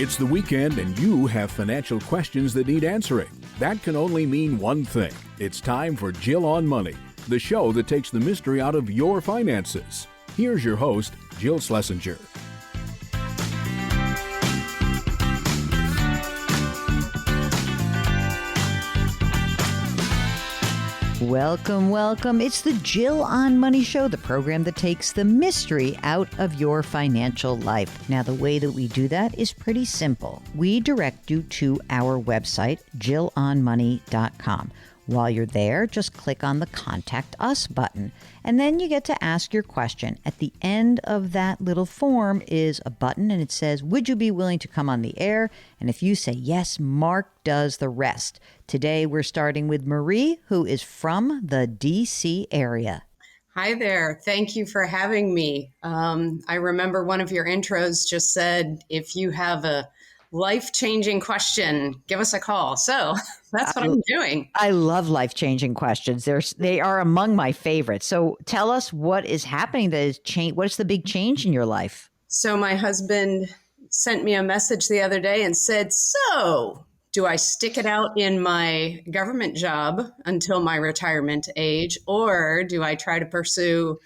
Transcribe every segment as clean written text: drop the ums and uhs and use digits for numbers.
It's the weekend and you have financial questions that need answering. That can only mean one thing. It's time for Jill on Money, the show that takes the mystery out of your finances. Here's your host, Jill Schlesinger. Welcome, welcome. It's the Jill on Money Show, the program that takes the mystery out of your financial life. Now, the way that we do that is pretty simple. We direct you to our website, jillonmoney.com. While you're there, just click on the Contact Us button, and then you get to ask your question. At the end of that little form is a button, and it says, would you be willing to come on the air? And if you say yes, Mark does the rest. Today, we're starting with Marie, who is from the D.C. area. Hi there. Thank you for having me. I remember one of your intros just said, if you have a life-changing question, give us a call. So that's what I'm doing. I love life-changing questions. They are among my favorites. So tell us what is happening that is change. What is the big change in your life? So my husband sent me a message the other day and said, so do I stick it out in my government job until my retirement age, or do I try to pursue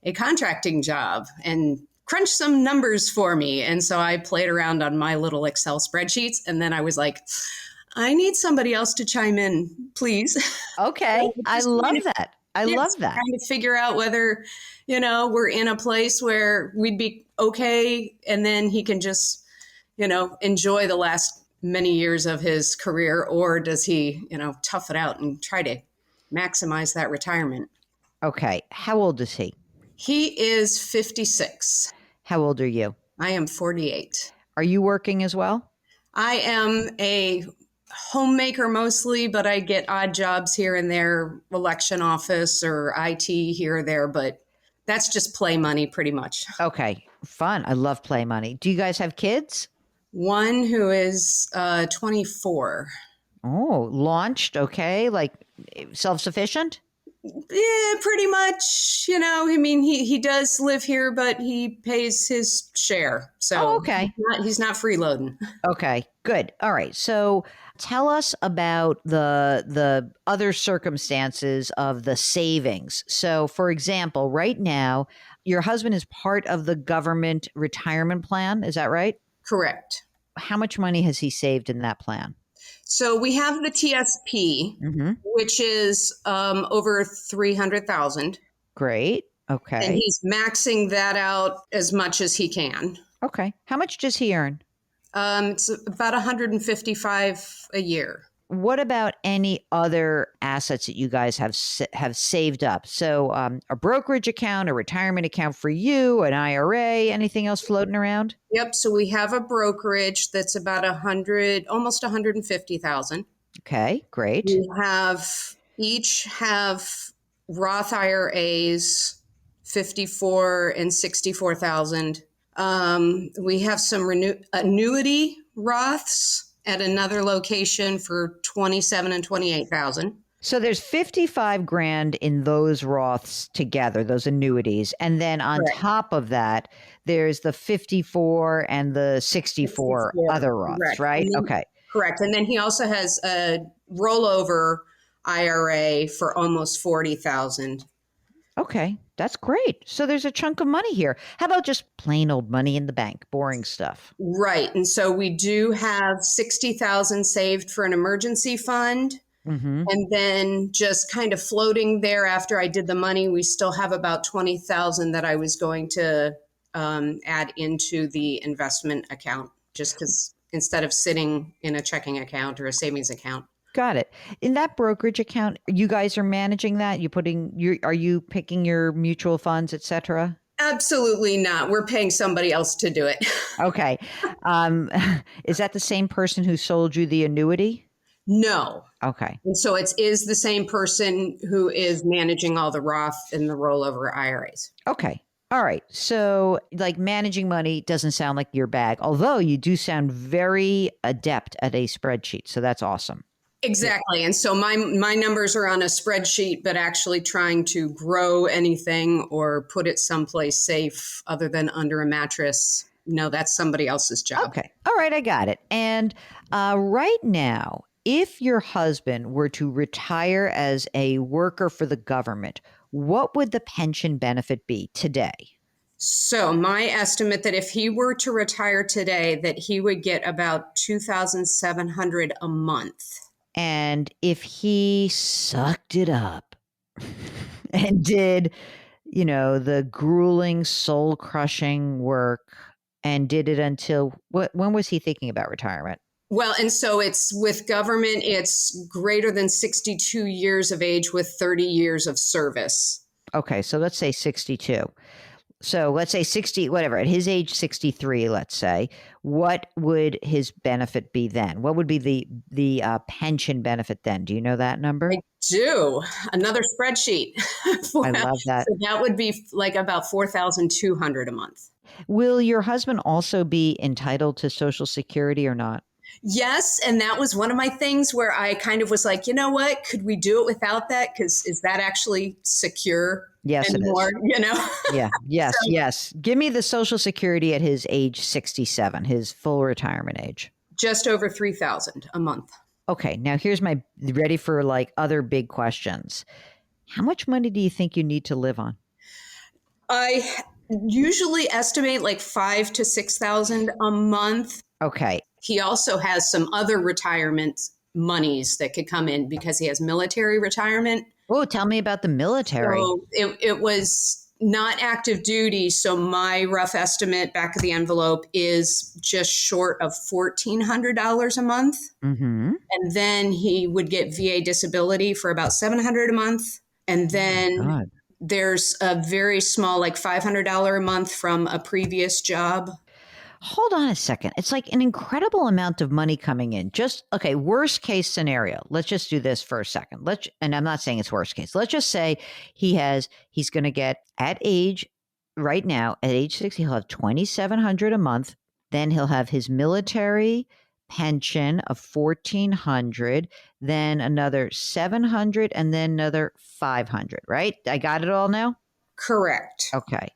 a contracting job and crunch some numbers for me? And so I played around on my little Excel spreadsheets. And then I was like, I need somebody else to chime in, please. Okay. I love that. I love that. Trying to figure out whether, we're in a place where we'd be okay. And then he can just, enjoy the last many years of his career, or does he, tough it out and try to maximize that retirement? Okay. How old is he? He is 56. How old are you? I am 48. Are you working as well? I am a homemaker mostly, but I get odd jobs here and there, election office or IT here or there, but that's just play money pretty much. Okay. Fun. I love play money. Do you guys have kids? One who is 24. Oh, launched. Okay. Like self-sufficient? Yeah, pretty much. He does live here, but he pays his share. So okay. He's not freeloading. Okay, good. All right. So tell us about the other circumstances of the savings. So, for example, right now, your husband is part of the government retirement plan. Is that right? Correct. How much money has he saved in that plan? So we have the TSP, which is over $300,000. Great. Okay. And he's maxing that out as much as he can. Okay. How much does he earn? It's about $155 a year. What about any other assets that you guys have saved up? So a brokerage account, a retirement account for you, an IRA, anything else floating around? Yep. So we have a brokerage that's about almost $150,000. Okay, great. We each have Roth IRAs, 54 and 64,000. We have some annuity Roths at another location for 27 and 28,000. So there's 55 grand in those Roths together, those annuities. And then on top of that, there's the 54 and the 64 other Roths, right? Okay. Correct. And then he also has a rollover IRA for almost 40,000. Okay. That's great. So there's a chunk of money here. How about just plain old money in the bank, boring stuff? Right. And so we do have 60,000 saved for an emergency fund. Mm-hmm. And then just kind of floating there after I did the money, we still have about 20,000 that I was going to add into the investment account, just because instead of sitting in a checking account or a savings account. Got it. In that brokerage account, you guys are managing that? Are you picking your mutual funds, et cetera? Absolutely not. We're paying somebody else to do it. Okay. Is that the same person who sold you the annuity? No. Okay. And so it is the same person who is managing all the Roth and the rollover IRAs. Okay. All right. So like managing money doesn't sound like your bag, although you do sound very adept at a spreadsheet. So that's awesome. Exactly. And so my numbers are on a spreadsheet, but actually trying to grow anything or put it someplace safe other than under a mattress no, that's somebody else's job. Okay. All right. I got it. And right now, if your husband were to retire as a worker for the government, what would the pension benefit be today? So my estimate that if he were to retire today, that he would get about $2,700 a month. And if he sucked it up and did, the grueling, soul crushing work and did it until when was he thinking about retirement? Well, and so it's with government, it's greater than 62 years of age with 30 years of service. Okay. So let's say 62. So let's say 60, whatever, at his age 63, let's say, what would his benefit be then? What would be the pension benefit then? Do you know that number? I do. Another spreadsheet. I love that. So that would be like about $4,200 a month. Will your husband also be entitled to Social Security or not? Yes. And that was one of my things where I kind of was like, you know what? Could we do it without that? Because is that actually secure? Yes, anymore, it is. Yeah. Yes. So, yes. Give me the Social Security at his age 67, his full retirement age. Just over $3,000 a month. Okay. Now here's my ready for like other big questions. How much money do you think you need to live on? I usually estimate like $5,000 to $6,000 a month. Okay. He also has some other retirement monies that could come in because he has military retirement. Oh, tell me about the military. So it was not active duty. So my rough estimate back of the envelope is just short of $1,400 a month. Mm-hmm. And then he would get VA disability for about $700 a month. And then there's a very small, like $500 a month from a previous job. Hold on a second. It's like an incredible amount of money coming in. Okay, worst case scenario. Let's just do this for a second. And I'm not saying it's worst case. Let's just say he's going to get right now, at age 60, he'll have $2,700 a month. Then he'll have his military pension of $1,400, then another $700, and then another $500, right? I got it all now? Correct. Okay.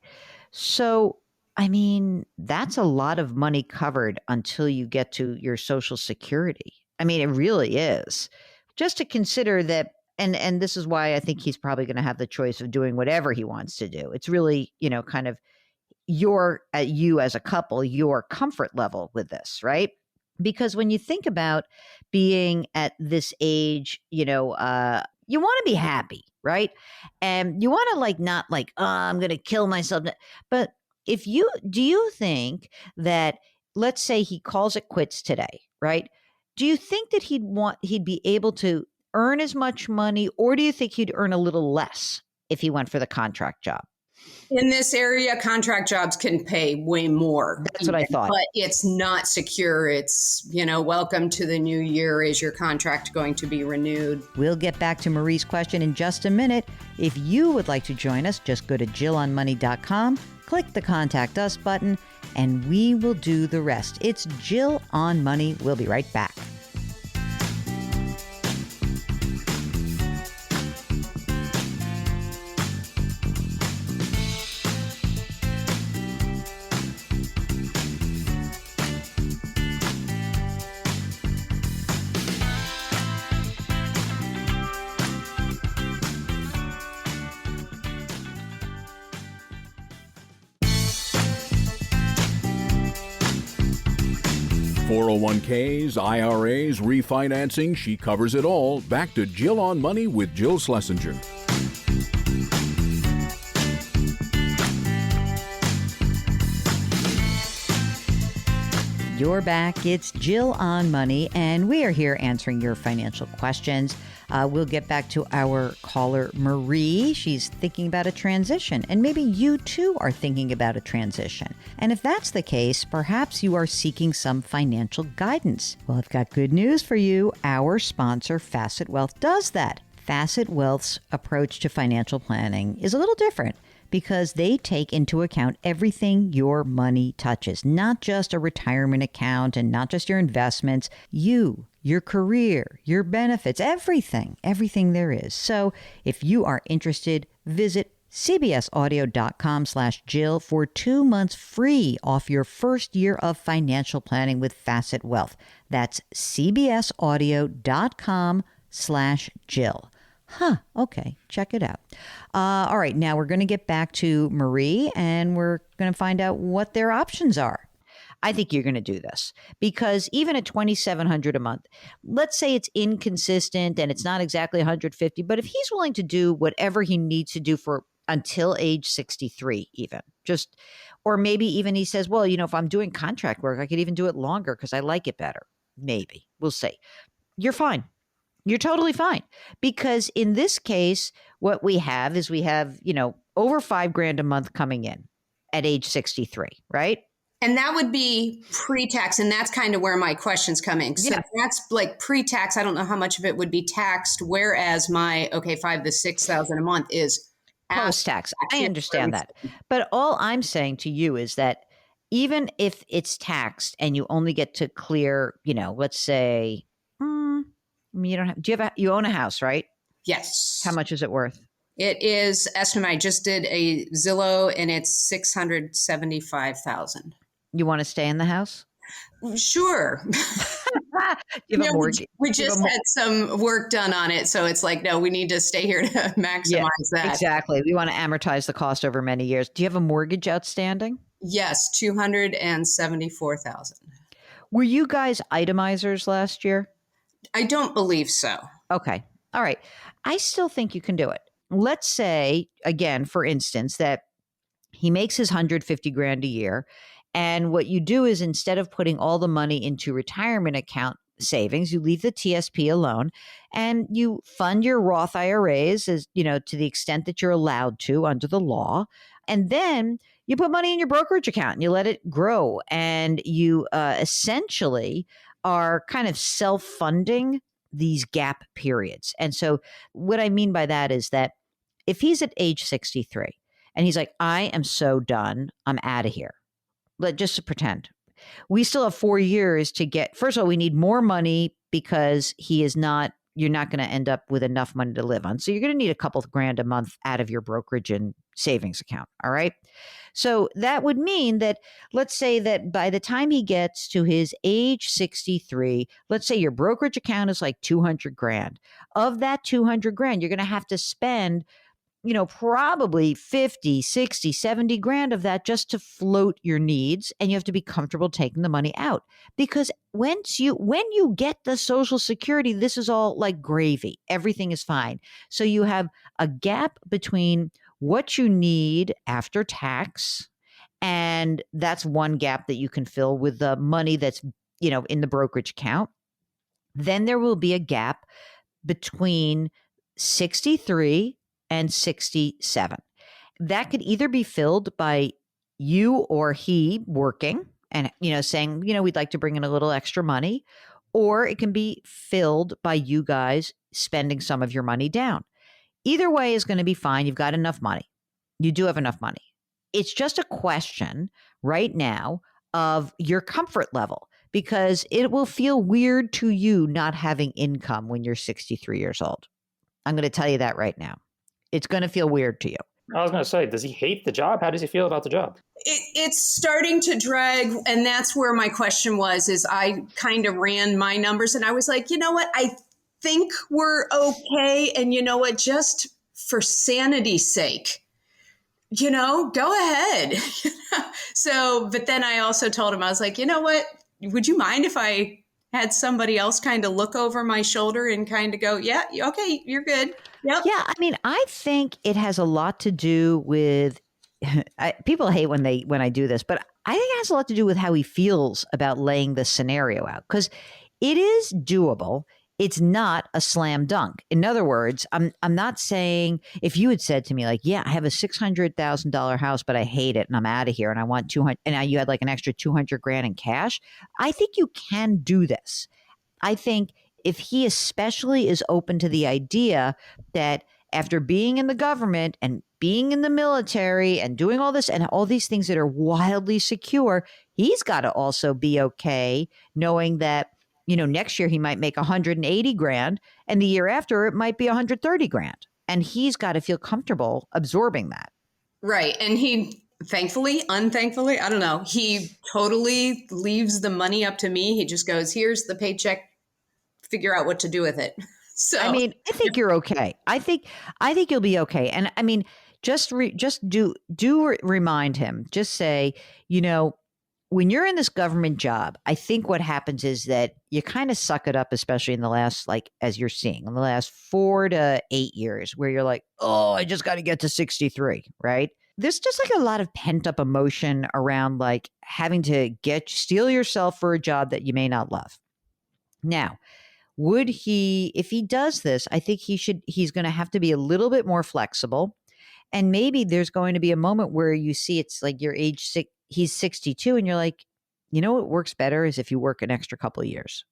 So, I mean, that's a lot of money covered until you get to your Social Security. I mean, it really is. Just to consider that, and this is why I think he's probably going to have the choice of doing whatever he wants to do. It's really, kind of you as a couple, your comfort level with this, right? Because when you think about being at this age, you want to be happy, right? And you want to not I'm going to kill myself. But do you think that, let's say he calls it quits today, right? Do you think that he'd be able to earn as much money, or do you think he'd earn a little less if he went for the contract job? In this area, contract jobs can pay way more. That's what I thought. But it's not secure. It's, welcome to the new year. Is your contract going to be renewed? We'll get back to Marie's question in just a minute. If you would like to join us, just go to JillOnMoney.com, click the Contact Us button, and we will do the rest. It's Jill on Money. We'll be right back. .401ks, IRAs, refinancing, she covers it all. Back to Jill on Money with Jill Schlesinger. You're back. It's Jill on Money, and we are here answering your financial questions. We'll get back to our caller, Marie. She's thinking about a transition, and maybe you too are thinking about a transition. And if that's the case, perhaps you are seeking some financial guidance. Well, I've got good news for you. Our sponsor, Facet Wealth, does that. Facet Wealth's approach to financial planning is a little different, because they take into account everything your money touches, not just a retirement account and not just your investments, your career, your benefits, everything there is. So if you are interested, visit cbsaudio.com/Jill for 2 months free off your first year of financial planning with Facet Wealth. That's cbsaudio.com/Jill. Huh. Okay. Check it out. All right. Now we're going to get back to Marie and we're going to find out what their options are. I think you're going to do this because even at $2,700 a month, let's say it's inconsistent and it's not exactly 150, but if he's willing to do whatever he needs to do for until age 63, even just, or maybe even he says, well, if I'm doing contract work, I could even do it longer because I like it better. Maybe we'll see. You're fine. You're totally fine. Because in this case, what we have is over $5,000 a month coming in at age 63, right? And that would be pre-tax. And that's kind of where my questions come in. So that's like pre-tax. I don't know how much of it would be taxed. Whereas my, $5,000 to $6,000 a month is post-tax. I understand that. But all I'm saying to you is that even if it's taxed and you only get to clear, let's say, you own a house, right? Yes. How much is it worth? It is estimated. I just did a Zillow and it's $675,000. You want to stay in the house? Sure. You have a mortgage. We just had some work done on it. So it's like, no, we need to stay here to maximize that. Exactly. We want to amortize the cost over many years. Do you have a mortgage outstanding? Yes, $274,000. Were you guys itemizers last year? I don't believe so. Okay. All right. I still think you can do it. Let's say, again, for instance, that he makes his $150,000 a year. And what you do is instead of putting all the money into retirement account savings, you leave the TSP alone and you fund your Roth IRAs as, to the extent that you're allowed to under the law. And then you put money in your brokerage account and you let it grow. And you essentially are kind of self-funding these gap periods. And so what I mean by that is that if he's at age 63 and he's like, I am so done, I'm out of here. Just to pretend. We still have 4 years to get, first of all, we need more money because you're not going to end up with enough money to live on. So you're going to need a couple of grand a month out of your brokerage and savings account. All right. So that would mean that, let's say that by the time he gets to his age 63, let's say your brokerage account is like $200,000. Of that $200,000, you're going to have to spend probably 50, 60, 70 grand of that just to float your needs. And you have to be comfortable taking the money out because when you get the Social Security, this is all like gravy. Everything is fine. So you have a gap between what you need after tax. And that's one gap that you can fill with the money that's, in the brokerage account. Then there will be a gap between 63 and 67. That could either be filled by you or he working and, saying, we'd like to bring in a little extra money, or it can be filled by you guys spending some of your money down. Either way is going to be fine. You've got enough money. You do have enough money. It's just a question right now of your comfort level because it will feel weird to you not having income when you're 63 years old. I'm going to tell you that right now. It's going to feel weird to you. I was going to say, does he hate the job? How does he feel about the job? It's starting to drag. And that's where my question is I kind of ran my numbers and I was like, you know what? I think we're okay. And you know what? Just for sanity's sake, go ahead. But then I also told him, I was like, you know what? Would you mind if I had somebody else kind of look over my shoulder and kind of go, yeah, okay, you're good. Yep. Yeah. I mean, I think it has a lot to do with people hate when I do this, but I think it has a lot to do with how he feels about laying the scenario out because it is doable. It's not a slam dunk. In other words, I'm not saying if you had said to me like, yeah, I have a $600,000 house, but I hate it and I'm out of here and I want 200 and now you had like an extra 200 grand in cash. I think you can do this. I think if he especially is open to the idea that after being in the government and being in the military and doing all this and all these things that are wildly secure, he's got to also be okay knowing that next year he might make 180 grand and the year after it might be 130 grand. And he's got to feel comfortable absorbing that. Right. And he, thankfully, unthankfully, I don't know, he totally leaves the money up to me. He just goes, here's the paycheck, figure out what to do with it. So I mean, I think you're okay. I think you'll be okay. And I mean, just remind him, just say, when you're in this government job, I think what happens is that you kind of suck it up, especially in the last, as you're seeing, in the last 4 to 8 years, where you're like, oh, I just got to get to 63, right? There's just a lot of pent up emotion around having to steel yourself for a job that you may not love. Now, if he does this, I think he's going to have to be a little bit more flexible. And maybe there's going to be a moment where you see it's your age he's 62 and you're like, what works better is if you work an extra couple of years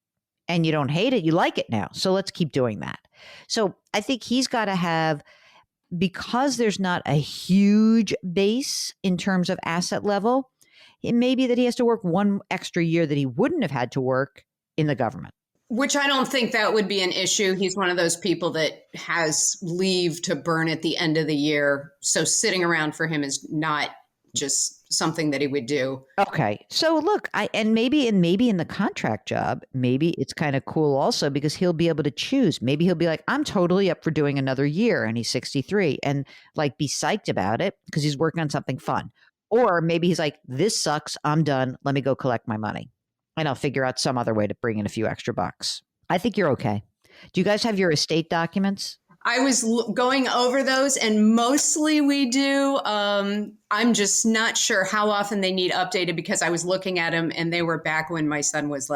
and you don't hate it, you like it now. So let's keep doing that. So I think he's got to have, because there's not a huge base in terms of asset level, it may be that he has to work one extra year that he wouldn't have had to work in the government. Which I don't think that would be an issue. He's one of those people that has leave to burn at the end of the year. So sitting around for him is not just something that he would do. Okay. So look, maybe in the contract job, maybe it's kind of cool also because he'll be able to choose. Maybe he'll be like, I'm totally up for doing another year, and he's 63 and be psyched about it because he's working on something fun. Or maybe he's like, this sucks. I'm done. Let me go collect my money. And I'll figure out some other way to bring in a few extra bucks. I think you're okay. Do you guys have your estate documents? I was going over those, and mostly we do. I'm just not sure how often they need updated because I was looking at them and they were back when my son was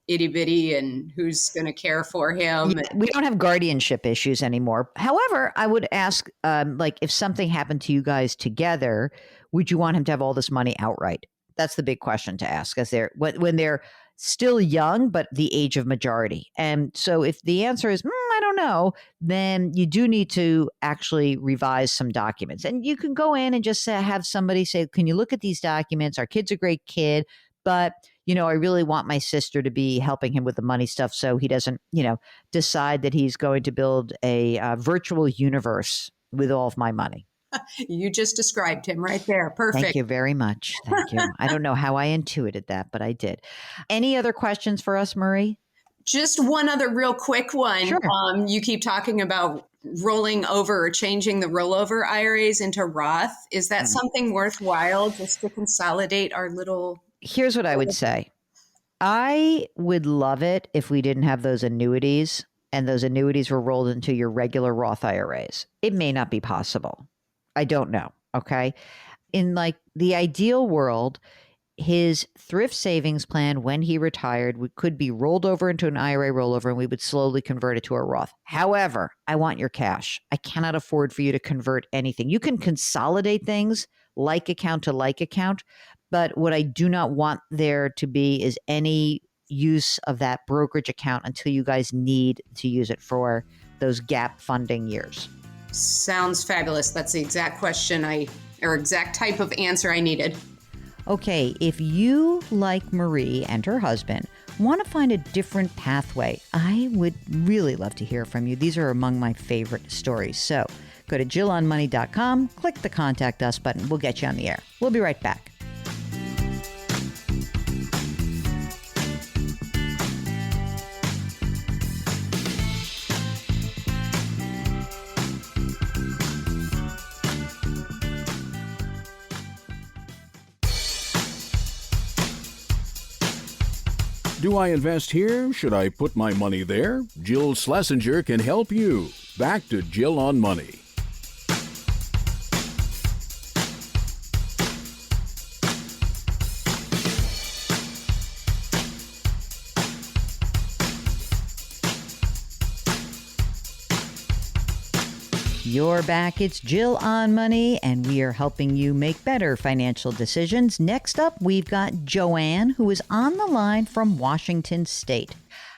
itty bitty and who's going to care for him. Yeah, we don't have guardianship issues anymore. However, I would ask, if something happened to you guys together, would you want him to have all this money outright? That's the big question to ask when they're still young, but the age of majority. And so if the answer is, I don't know, then you do need to actually revise some documents. And you can go in and just have somebody say, can you look at these documents? Our kid's a great kid, but I really want my sister to be helping him with the money stuff so he doesn't, decide that he's going to build a virtual universe with all of my money. You just described him right there. Perfect. Thank you very much. Thank you. I don't know how I intuited that, but I did. Any other questions for us, Marie? Just one other real quick one. Sure. You keep talking about rolling over or changing the rollover IRAs into Roth. Is that something worthwhile just to consolidate our little... Here's what I would say. I would love it if we didn't have those annuities and those annuities were rolled into your regular Roth IRAs. It may not be possible. I don't know. Okay. In the ideal world, his thrift savings plan when he retired could be rolled over into an IRA rollover and we would slowly convert it to a Roth. However, I want your cash. I cannot afford for you to convert anything. You can consolidate things like account to like account, but what I do not want there to be is any use of that brokerage account until you guys need to use it for those gap funding years. Sounds fabulous. That's the exact question or exact type of answer I needed. Okay, if you, like Marie and her husband, want to find a different pathway, I would really love to hear from you. These are among my favorite stories. So go to JillOnMoney.com, click the Contact Us button. We'll get you on the air. We'll be right back. Do I invest here? Should I put my money there? Jill Schlesinger can help you. Back to Jill on Money. You're back. It's Jill on Money, and we are helping you make better financial decisions. Next up, we've got Joanne, who is on the line from Washington State.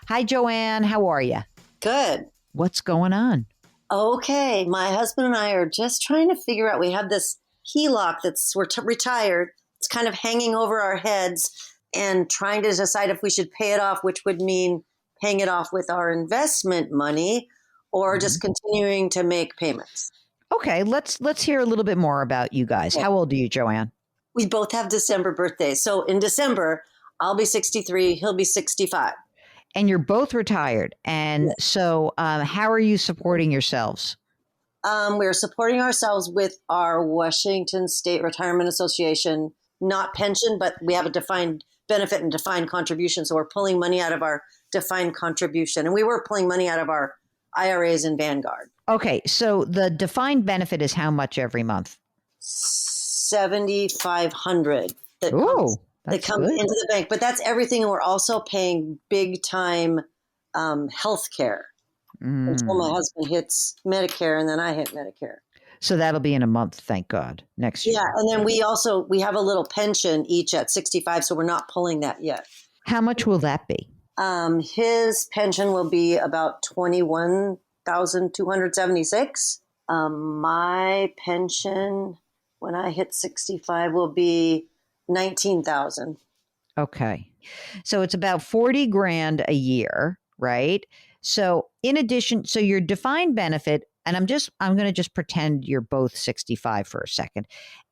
Hi, Joanne. How are you? Good. What's going on? Okay. My husband and I are just trying to figure out, we have this HELOC we're retired. It's kind of hanging over our heads and trying to decide if we should pay it off, which would mean paying it off with our investment money, or just continuing to make payments. Okay, let's hear a little bit more about you guys. How old are you, Joanne? We both have December birthdays. So in December, I'll be 63, he'll be 65. And you're both retired. And so how are you supporting yourselves? We're supporting ourselves with our Washington State Retirement Association, not pension, but we have a defined benefit and defined contribution. So we're pulling money out of our defined contribution. And we were pulling money out of our IRAs and Vanguard. Okay, so the defined benefit is how much every month? $7,500 that comes good. into the bank. But that's everything. And we're also paying big time health care until my husband hits Medicare, and then I hit Medicare. So that'll be in a month, thank God, next year. Yeah, and then we have a little pension each at 65, so we're not pulling that yet. How much will that be? His pension will be about $21,276. My pension, when I hit 65, will be $19,000. Okay. So it's about 40 grand a year, right? So in addition, so your defined benefit, and I'm going to just pretend you're both 65 for a second.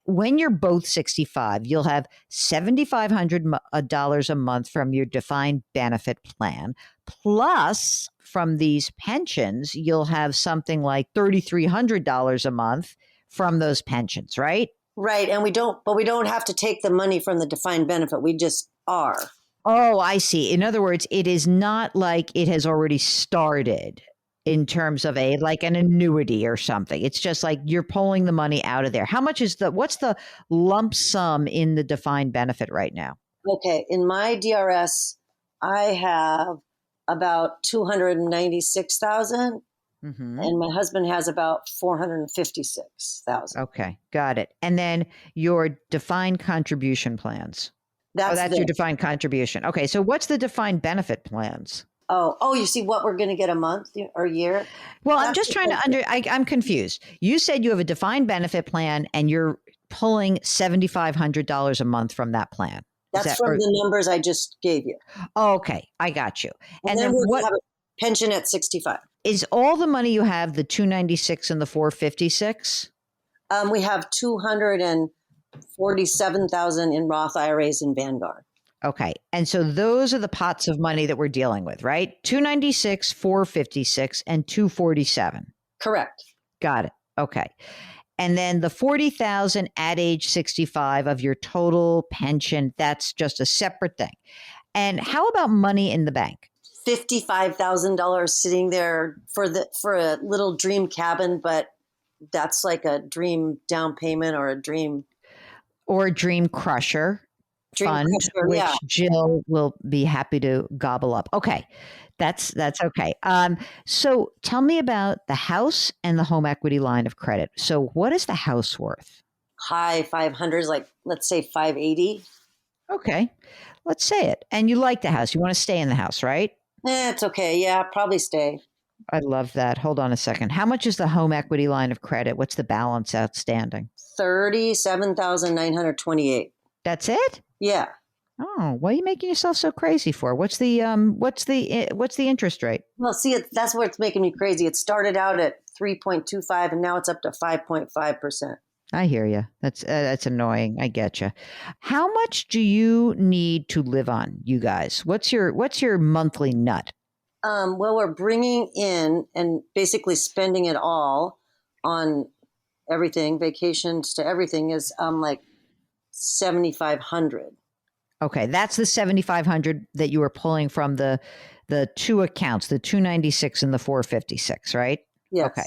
When you're both 65, you'll have $7,500 a month from your defined benefit plan. Plus, from these pensions, you'll have something like $3,300 a month from those pensions, right? Right. And we don't have to take the money from the defined benefit. We just are. Oh, I see. In other words, it is not like it has already started in terms of like an annuity or something. It's just like you're pulling the money out of there. How much is what's the lump sum in the defined benefit right now? Okay. In my DRS, I have about 296,000. And my husband has about 456,000. Okay, got it. And then your defined contribution plans. That's your defined contribution. Okay, so what's the defined benefit plans? Oh, you see what we're going to get a month or a year? Well, I'm just trying to I'm confused. You said you have a defined benefit plan and you're pulling $7,500 a month from that plan. That's from the numbers I just gave you. Oh, okay, I got you. And then we'll have a pension at 65. Is all the money you have the 296 and the 456? We have 247,000 in Roth IRAs and Vanguard. Okay. And so those are the pots of money that we're dealing with, right? 296, 456, and 247. Correct. Got it. Okay. And then the 40,000 at age 65 of your total pension, that's just a separate thing. And how about money in the bank? $55,000 sitting there for a little dream cabin, but that's like a dream down payment or a dream crusher fund, which Jill will be happy to gobble up. Okay, that's okay. So tell me about the house and the home equity line of credit. So what is the house worth? High 500s, like let's say 580. Okay, let's say it. And you like the house. You want to stay in the house, right? It's okay. Yeah, probably stay. I love that. Hold on a second. How much is the home equity line of credit? What's the balance outstanding? $37,928. That's it? Yeah. Oh, what are you making yourself so crazy for? What's the interest rate? Well, see, that's what's making me crazy. It started out at 3.25 and now it's up to 5.5%. I hear you. That's annoying. I get you. How much do you need to live on, you guys? What's your monthly nut? Well, we're bringing in and basically spending it all on everything, vacations to everything is like $7,500. Okay, that's the $7,500 that you were pulling from the two accounts, the 296 and the 456, right? Yes. Okay.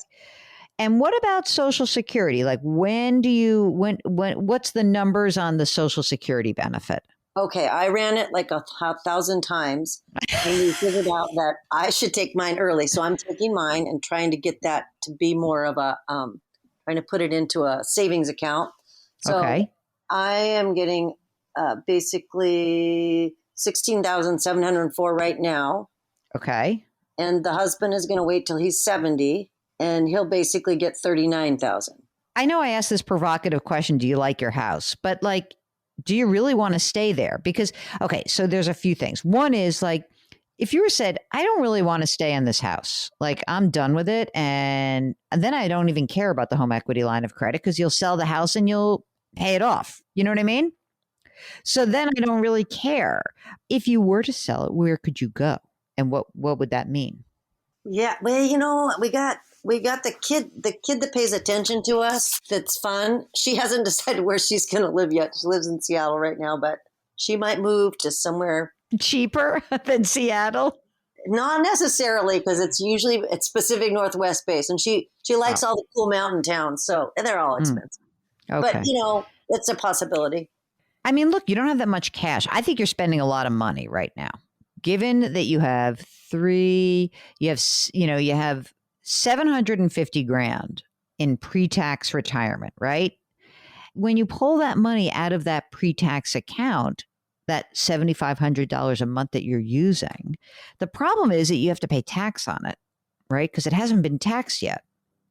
And what about Social Security? Like when what's the numbers on the Social Security benefit? Okay, I ran it like 1,000 times and we figured out that I should take mine early. So I'm taking mine and trying to get that to be more of a, trying to put it into a savings account. So okay. I am getting basically $16,704 right now. Okay. And the husband is going to wait till he's 70 and he'll basically get $39,000. I know I asked this provocative question, do you like your house? But like, do you really want to stay there? Because, okay, so there's a few things. One is like, if you were said, I don't really want to stay in this house, like I'm done with it, and then I don't even care about the home equity line of credit because you'll sell the house and you'll pay it off. You know what I mean? So then I don't really care. If you were to sell it, where could you go? And what would that mean? Yeah, well, we got the kid that pays attention to us. That's fun. She hasn't decided where she's going to live yet. She lives in Seattle right now, but she might move to somewhere Cheaper than Seattle? not necessarily, because it's Pacific Northwest based, and she likes all the cool mountain towns, so they're all expensive. Okay. But it's a possibility. I mean, look, you don't have that much cash. I think you're spending a lot of money right now. Given that you have 750 grand in pre-tax retirement, right? When you pull that money out of that pre-tax account, that $7,500 a month that you're using, the problem is that you have to pay tax on it, right? Because it hasn't been taxed yet.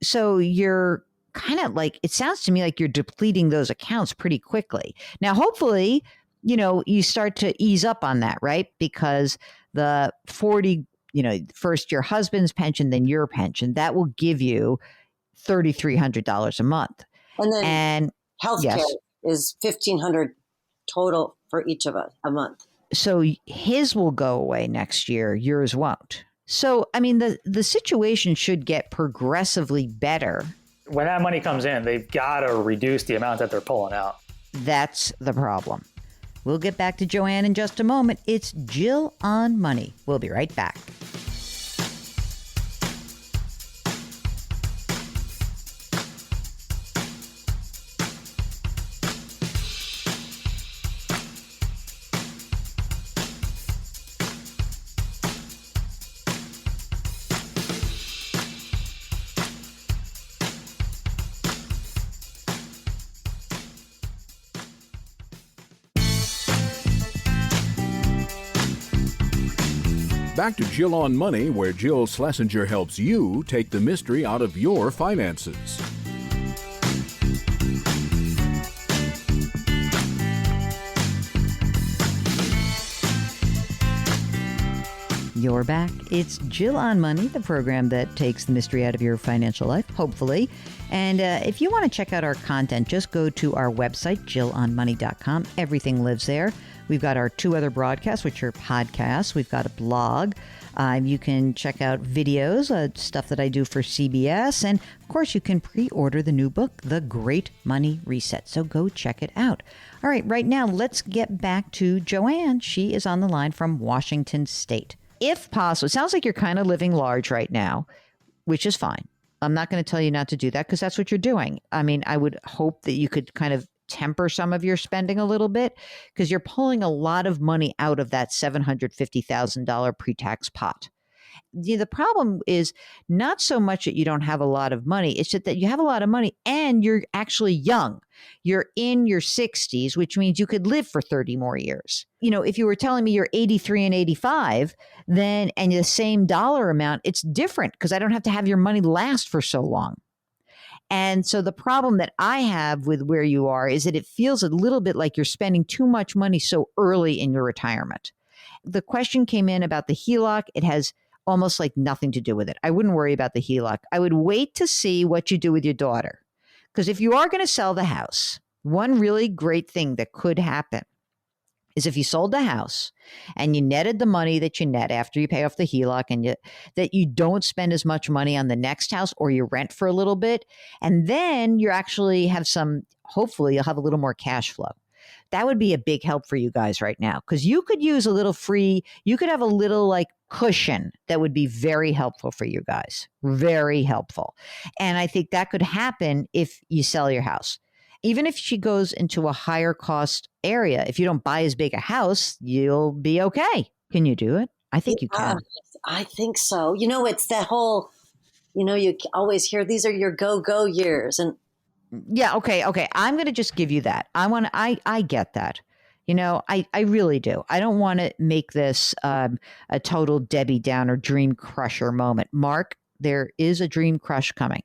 So you're kind of like, it sounds to me like you're depleting those accounts pretty quickly. Now, hopefully, you start to ease up on that, right? Because the 40, first your husband's pension, then your pension, that will give you $3,300 a month. And then healthcare is $1,500 total for each of us a month. So his will go away next year. Yours won't. So, I mean, the situation should get progressively better. When that money comes in, they've got to reduce the amount that they're pulling out. That's the problem. We'll get back to Joanne in just a moment. It's Jill on Money. We'll be right back. Back to Jill on Money, where Jill Schlesinger helps you take the mystery out of your finances. You're back. It's Jill on Money, the program that takes the mystery out of your financial life, hopefully. And if you want to check out our content, just go to our website, jillonmoney.com. Everything lives there. We've got our 2 other broadcasts, which are podcasts. We've got a blog. You can check out videos, stuff that I do for CBS. And, of course, you can pre-order the new book, The Great Money Reset. So go check it out. All right now, let's get back to Joanne. She is on the line from Washington State. If possible, it sounds like you're kind of living large right now, which is fine. I'm not going to tell you not to do that because that's what you're doing. I mean, I would hope that you could kind of temper some of your spending a little bit because you're pulling a lot of money out of that $750,000 pre-tax pot. The problem is not so much that you don't have a lot of money. It's that you have a lot of money and you're actually young. You're in your 60s, which means you could live for 30 more years. If you were telling me you're 83 and 85, then and the same dollar amount, it's different because I don't have to have your money last for so long. And so the problem that I have with where you are is that it feels a little bit like you're spending too much money so early in your retirement. The question came in about the HELOC. It has almost like nothing to do with it. I wouldn't worry about the HELOC. I would wait to see what you do with your daughter. Because if you are going to sell the house, one really great thing that could happen is if you sold the house and you netted the money that you net after you pay off the HELOC and that you don't spend as much money on the next house or you rent for a little bit, and then you actually have hopefully you'll have a little more cash flow. That would be a big help for you guys right now because you could use a little you could have a little like cushion that would be very helpful for you guys. Very helpful. And I think that could happen if you sell your house. Even if she goes into a higher cost area, if you don't buy as big a house, you'll be okay. Can you do it? I think you can. I think so. It's that whole, you always hear these are your go years. And yeah, okay. I'm going to just give you that. I get that. I really do. I don't want to make this a total Debbie Downer dream crusher moment. Mark, there is a dream crush coming.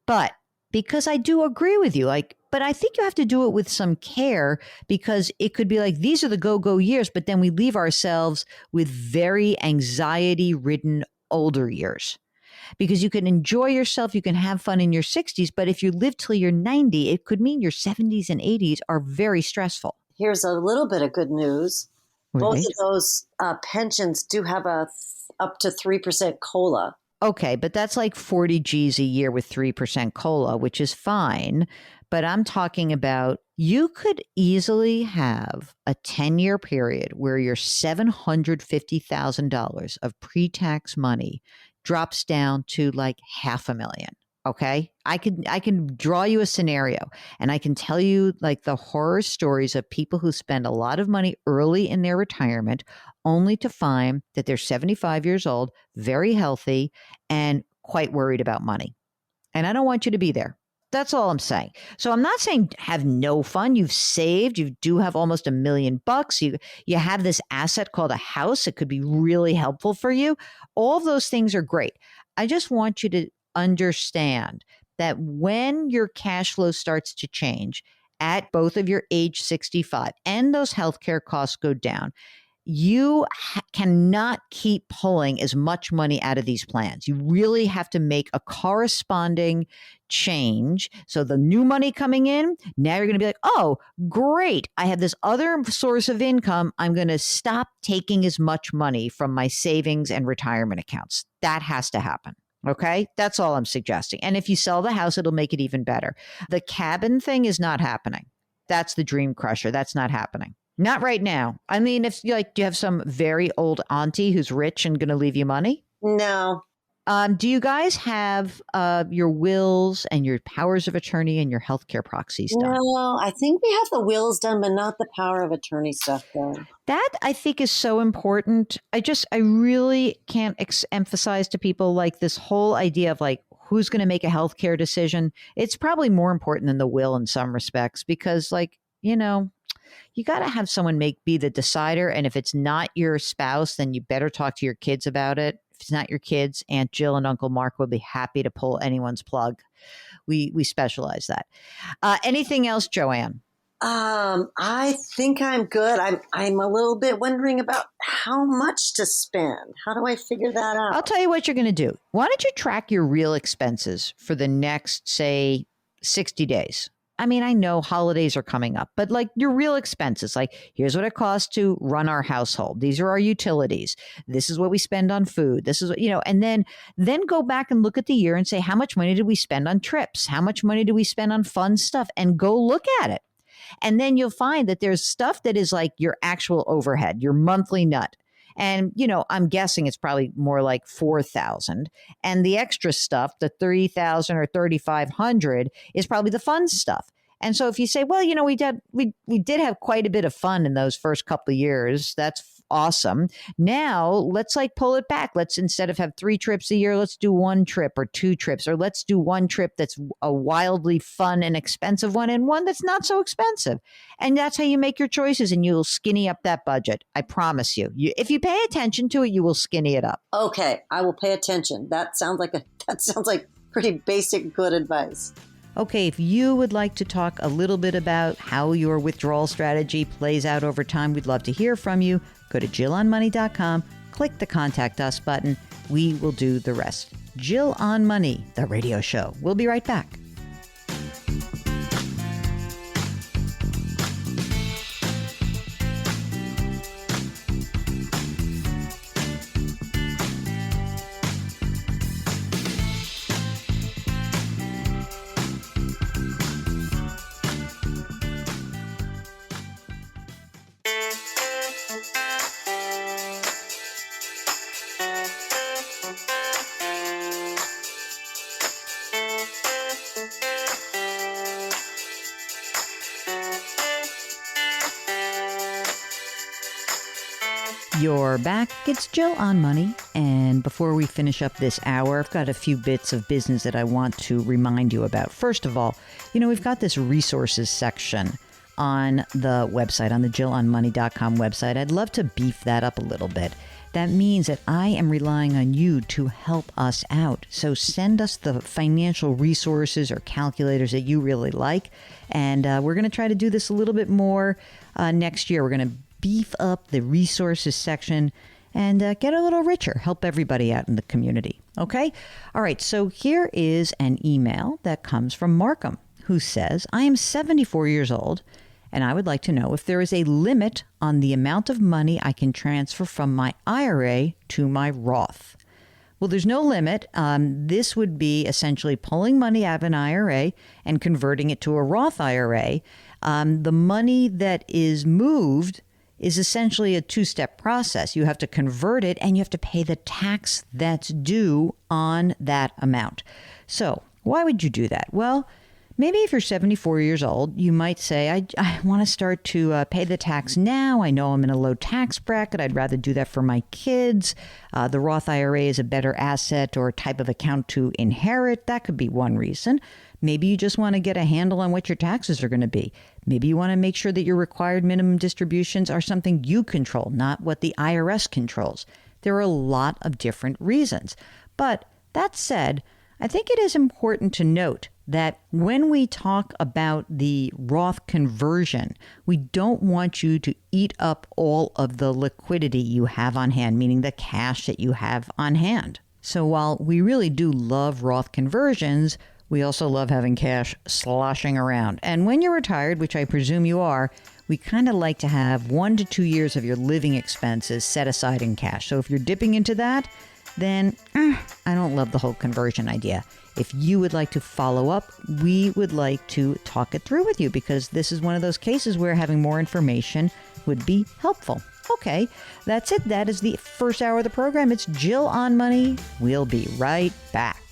But because I do agree with you, like But I think you have to do it with some care, because it could be like, these are the go-go years, but then we leave ourselves with very anxiety-ridden older years. Because you can enjoy yourself, you can have fun in your 60s, but if you live till you're 90, it could mean your 70s and 80s are very stressful. Here's a little bit of good news. Right. Both of those pensions do have up to 3% COLA. Okay, but that's like 40 G's a year with 3% COLA, which is fine. But I'm talking about, you could easily have a 10-year period where your $750,000 of pre-tax money drops down to like $500,000. Okay, I can draw you a scenario, and I can tell you like the horror stories of people who spend a lot of money early in their retirement, only to find that they're 75 years old, very healthy, and quite worried about money. And I don't want you to be there. That's all I'm saying. So I'm not saying have no fun. You've saved. You do have almost $1 million. You have this asset called a house. It could be really helpful for you. All of those things are great. I just want you to understand that when your cash flow starts to change at both of your age 65 and those healthcare costs go down, you cannot keep pulling as much money out of these plans. You really have to make a corresponding change. So the new money coming in, now you're going to be like, oh, great, I have this other source of income. I'm going to stop taking as much money from my savings and retirement accounts. That has to happen. Okay, that's all I'm suggesting. And if you sell the house, it'll make it even better. The cabin thing is not happening. That's the dream crusher. That's not happening. Not right now. I mean, if you like, do you have some very old auntie who's rich and going to leave you money? No. Do you guys have your wills and your powers of attorney and your healthcare proxies done? No, I think we have the wills done, but not the power of attorney stuff done. That I think is so important. I really can't emphasize to people like this whole idea of like, who's going to make a healthcare decision. It's probably more important than the will in some respects, because like, you know, you got to have someone be the decider. And if it's not your spouse, then you better talk to your kids about it. If it's not your kids, Aunt Jill and Uncle Mark would be happy to pull anyone's plug. We specialize that. Anything else, Joanne? I think I'm good. I'm a little bit wondering about how much to spend. How do I figure that out? I'll tell you what you're going to do. Why don't you track your real expenses for the next, say, 60 days? I mean, I know holidays are coming up, but like your real expenses, like here's what it costs to run our household. These are our utilities. This is what we spend on food. This is what, you know, and then go back and look at the year and say, how much money did we spend on trips? How much money do we spend on fun stuff? And go look at it. And then you'll find that there's stuff that is like your actual overhead, your monthly nut. And, you know, I'm guessing it's probably more like 4,000. And the extra stuff, the 3,000 or 3,500 is probably the fun stuff. And so if you say, well, you know, we did have quite a bit of fun in those first couple of years. That's awesome. Now let's like pull it back. Let's, instead of have 3 trips a year, let's do 1 trip or 2 trips, or let's do 1 trip that's a wildly fun and expensive one, and one that's not so expensive. And that's how you make your choices, and you'll skinny up that budget. I promise you. If you pay attention to it, you will skinny it up. Okay, I will pay attention. That sounds like pretty basic good advice. Okay, if you would like to talk a little bit about how your withdrawal strategy plays out over time, we'd love to hear from you. Go to JillOnMoney.com, click the Contact Us button. We will do the rest. Jill on Money, the radio show. We'll be right back. You're back. It's Jill on Money. And before we finish up this hour, I've got a few bits of business that I want to remind you about. First of all, you know, we've got this resources section on the website, on the JillOnMoney.com website. I'd love to beef that up a little bit. that means that I am relying on you to help us out. So send us the financial resources or calculators that you really like. And we're going to try to do this a little bit more next year. We're going to beef up the resources section and get a little richer, help everybody out in the community. Okay? All right, so here is an email that comes from Markham, who says, I am 74 years old, and I would like to know if there is a limit on the amount of money I can transfer from my IRA to my Roth. Well, there's no limit. This would be essentially pulling money out of an IRA and converting it to a Roth IRA. The money that is moved is essentially a two-step process. You have to convert it and you have to pay the tax that's due on that amount. So why would you do that? Well, maybe if you're 74 years old, you might say, I want to start to pay the tax now. I know I'm in a low tax bracket. I'd rather do that for my kids. The Roth IRA is a better asset or type of account to inherit. That could be one reason. Maybe you just want to get a handle on what your taxes are going to be. Maybe you want to make sure that your required minimum distributions are something you control, not what the IRS controls. There are a lot of different reasons. But that said, I think it is important to note that when we talk about the Roth conversion, we don't want you to eat up all of the liquidity you have on hand, meaning the cash that you have on hand. So while we really do love Roth conversions, we also love having cash sloshing around. And when you're retired, which I presume you are, we kind of like to have 1 to 2 years of your living expenses set aside in cash. So if you're dipping into that, then I don't love the whole conversion idea. If you would like to follow up, we would like to talk it through with you because this is one of those cases where having more information would be helpful. Okay, that's it. That is the first hour of the program. It's Jill on Money. We'll be right back.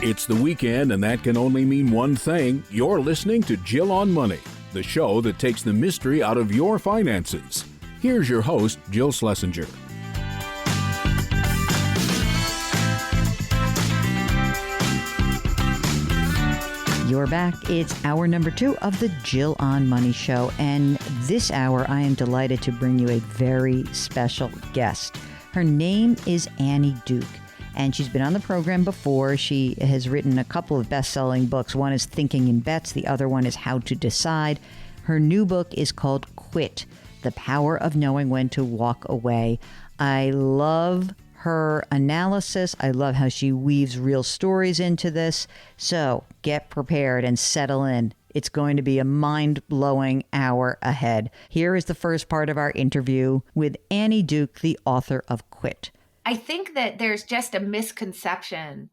It's the weekend, and that can only mean one thing. You're listening to Jill on Money, the show that takes the mystery out of your finances. Here's your host, Jill Schlesinger. You're back. It's hour number 2 of the Jill on Money show. And this hour, I am delighted to bring you a very special guest. Her name is Annie Duke. And she's been on the program before. She has written a couple of best-selling books. One is Thinking in Bets. The other one is How to Decide. Her new book is called Quit, The Power of Knowing When to Walk Away. I love her analysis. I love how she weaves real stories into this. So get prepared and settle in. It's going to be a mind-blowing hour ahead. Here is the first part of our interview with Annie Duke, the author of Quit. I think that there's just a misconception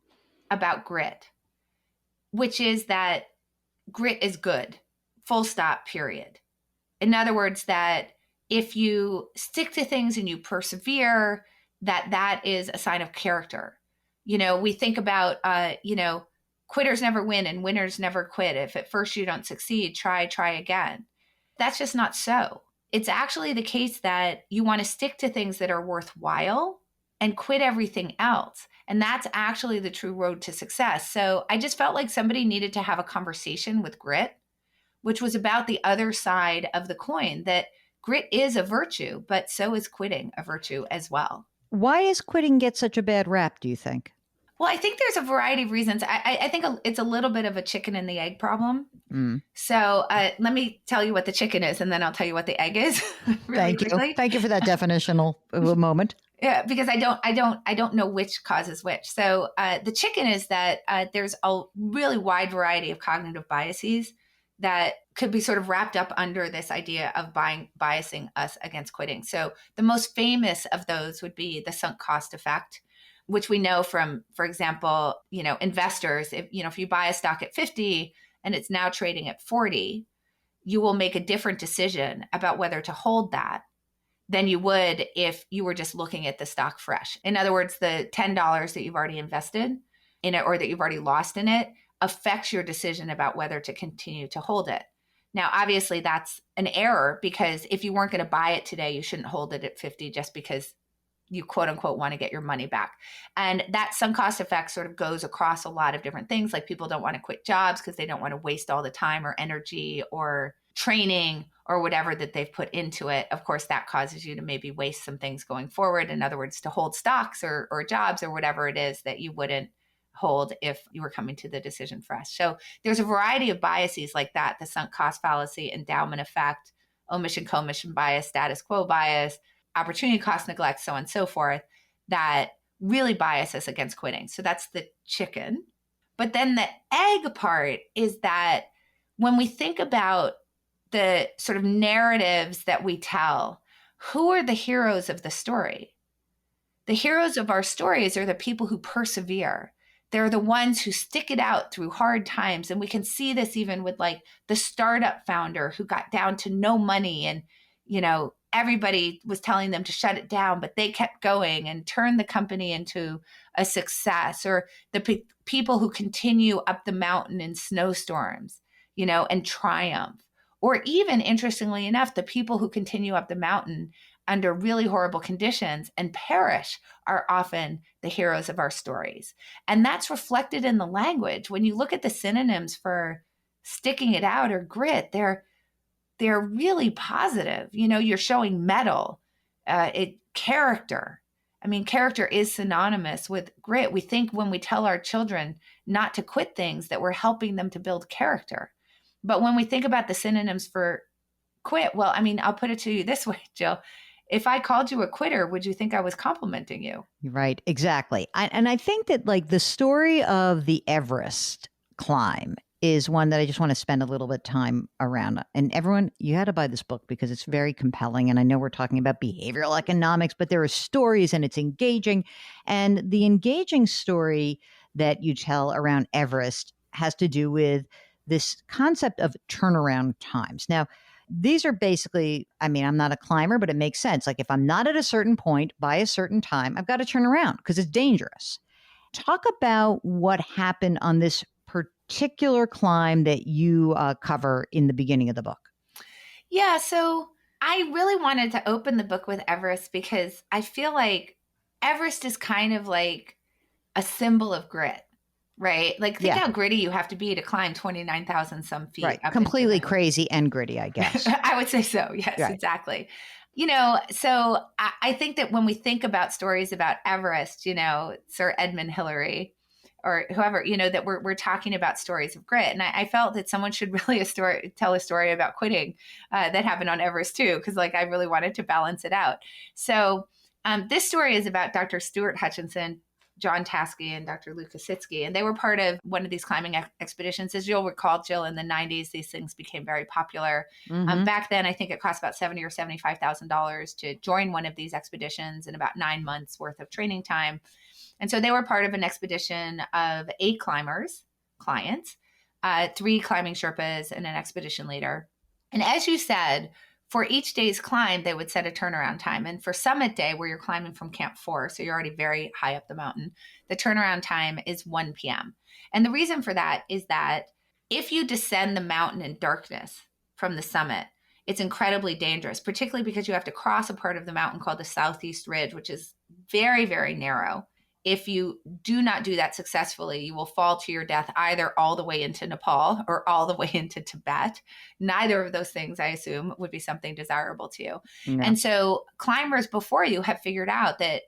about grit, which is that grit is good, full stop, period. In other words, that if you stick to things and you persevere, that is a sign of character. You know, we think about, quitters never win and winners never quit. If at first you don't succeed, try again. That's just not so. It's actually the case that you want to stick to things that are worthwhile and quit everything else. And that's actually the true road to success. So I just felt like somebody needed to have a conversation with grit, which was about the other side of the coin, that grit is a virtue, but so is quitting a virtue as well. Why does quitting get such a bad rap, do you think? Well, I think there's a variety of reasons. I think it's a little bit of a chicken and the egg problem. So let me tell you what the chicken is, and then I'll tell you what the egg is. Thank you. Thank you for that definitional moment. Yeah, because I don't know which causes which. So the chicken is that there's a really wide variety of cognitive biases that could be sort of wrapped up under this idea of biasing us against quitting. So the most famous of those would be the sunk cost effect, which we know from, for example, investors. If you buy a stock at 50 and it's now trading at 40, you will make a different decision about whether to hold that than you would if you were just looking at the stock fresh. In other words, the $10 that you've already invested in it or that you've already lost in it affects your decision about whether to continue to hold it. Now, obviously, that's an error, because if you weren't going to buy it today, you shouldn't hold it at 50 just because you quote unquote want to get your money back. And that sunk cost effect sort of goes across a lot of different things. Like, people don't want to quit jobs because they don't want to waste all the time or energy or training or whatever that they've put into it. Of course, that causes you to maybe waste some things going forward. In other words, to hold stocks or jobs or whatever it is that you wouldn't hold if you were coming to the decision fresh. So there's a variety of biases like that: the sunk cost fallacy, endowment effect, omission commission bias, status quo bias, opportunity cost neglect, so on and so forth, that really bias us against quitting. So that's the chicken. But then the egg part is that when we think about the sort of narratives that we tell, who are the heroes of the story? The heroes of our stories are the people who persevere. They're the ones who stick it out through hard times. And we can see this even with like the startup founder who got down to no money, and, you know, everybody was telling them to shut it down, but they kept going and turned the company into a success. Or the people who continue up the mountain in snowstorms, you know, and triumph. Or even, interestingly enough, the people who continue up the mountain under really horrible conditions and perish are often the heroes of our stories. And that's reflected in the language. When you look at the synonyms for sticking it out or grit, they're really positive. You know, you're showing mettle, character. I mean, character is synonymous with grit. We think when we tell our children not to quit things that we're helping them to build character. But when we think about the synonyms for quit, well, I mean, I'll put it to you this way, Jill. If I called you a quitter, would you think I was complimenting you? Right, exactly. And I think that, like, the story of the Everest climb is one that I just want to spend a little bit of time around. And everyone, you had to buy this book because it's very compelling. And I know we're talking about behavioral economics, but there are stories and it's engaging. And the engaging story that you tell around Everest has to do with this concept of turnaround times. Now, these are basically, I mean, I'm not a climber, but it makes sense. Like, if I'm not at a certain point by a certain time, I've got to turn around because it's dangerous. Talk about what happened on this particular climb that you cover in the beginning of the book. Yeah, so I really wanted to open the book with Everest because I feel like Everest is kind of like a symbol of grit. Right? Like, think how gritty you have to be to climb 29,000 some feet. Right. Completely crazy and gritty, I guess. I would say so. Yes, right. Exactly. You know, so I think that when we think about stories about Everest, you know, Sir Edmund Hillary or whoever, you know, that we're talking about stories of grit. And I felt that someone should really tell a story about quitting that happened on Everest too, because like I really wanted to balance it out. So this story is about Dr. Stuart Hutchinson, John Taskey, and Dr. Lou Kositsky. And they were part of one of these climbing expeditions. As you'll recall, Jill, in the 90s, these things became very popular. Mm-hmm. Back then, I think it cost about $70,000 or $75,000 to join one of these expeditions and about 9 months worth of training time. And so they were part of an expedition of 8 climbers, clients, 3 climbing Sherpas, and an expedition leader. And as you said, for each day's climb, they would set a turnaround time. And for summit day, where you're climbing from Camp 4, so you're already very high up the mountain, the turnaround time is 1 p.m. And the reason for that is that if you descend the mountain in darkness from the summit, it's incredibly dangerous, particularly because you have to cross a part of the mountain called the Southeast Ridge, which is very, very narrow. If you do not do that successfully, you will fall to your death either all the way into Nepal or all the way into Tibet. Neither of those things, I assume, would be something desirable to you. No. And so climbers before you have figured out that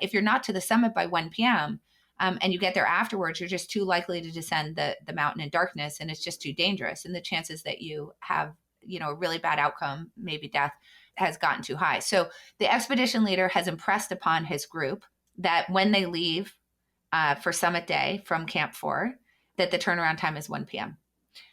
if you're not to the summit by 1 p.m. And you get there afterwards, you're just too likely to descend the mountain in darkness, and it's just too dangerous. And the chances that you have, you know, a really bad outcome, maybe death, has gotten too high. So the expedition leader has impressed upon his group that when they leave for summit day from Camp 4, that the turnaround time is 1 p.m.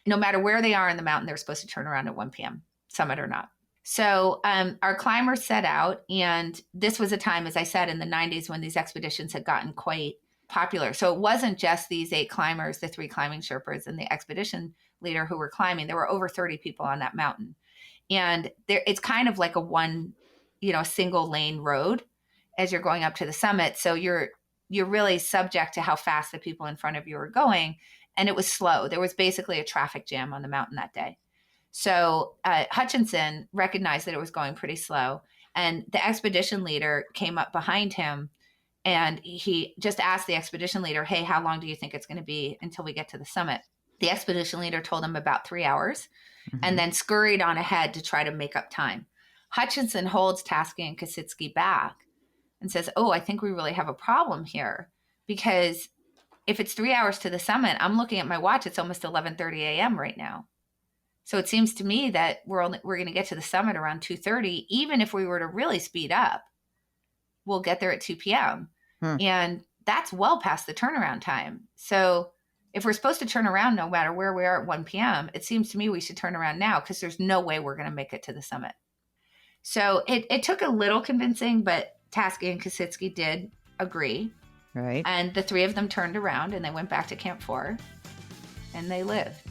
No matter where they are in the mountain, they're supposed to turn around at 1 p.m., summit or not. So our climbers set out, and this was a time, as I said, in the 90s when these expeditions had gotten quite popular. So it wasn't just these 8 climbers, the 3 climbing Sherpas and the expedition leader who were climbing. There were over 30 people on that mountain. And it's kind of like a one a single lane road as you're going up to the summit. So you're really subject to how fast the people in front of you are going. And it was slow. There was basically a traffic jam on the mountain that day. So Hutchinson recognized that it was going pretty slow. And the expedition leader came up behind him and he just asked the expedition leader, hey, how long do you think it's going to be until we get to the summit? The expedition leader told him about 3 hours and then scurried on ahead to try to make up time. Hutchinson holds Tasky and Kositsky back and says, oh, I think we really have a problem here, because if it's 3 hours to the summit, I'm looking at my watch, it's almost 11:30 a.m. right now. So it seems to me that we're going to get to the summit around 2:30. Even if we were to really speed up, we'll get there at 2 p.m. And that's well past the turnaround time. So if we're supposed to turn around no matter where we are at 1 p.m., it seems to me we should turn around now, because there's no way we're going to make it to the summit. So it took a little convincing, but Tasky and Kositsky did agree. Right. And the three of them turned around and they went back to Camp 4 and they lived.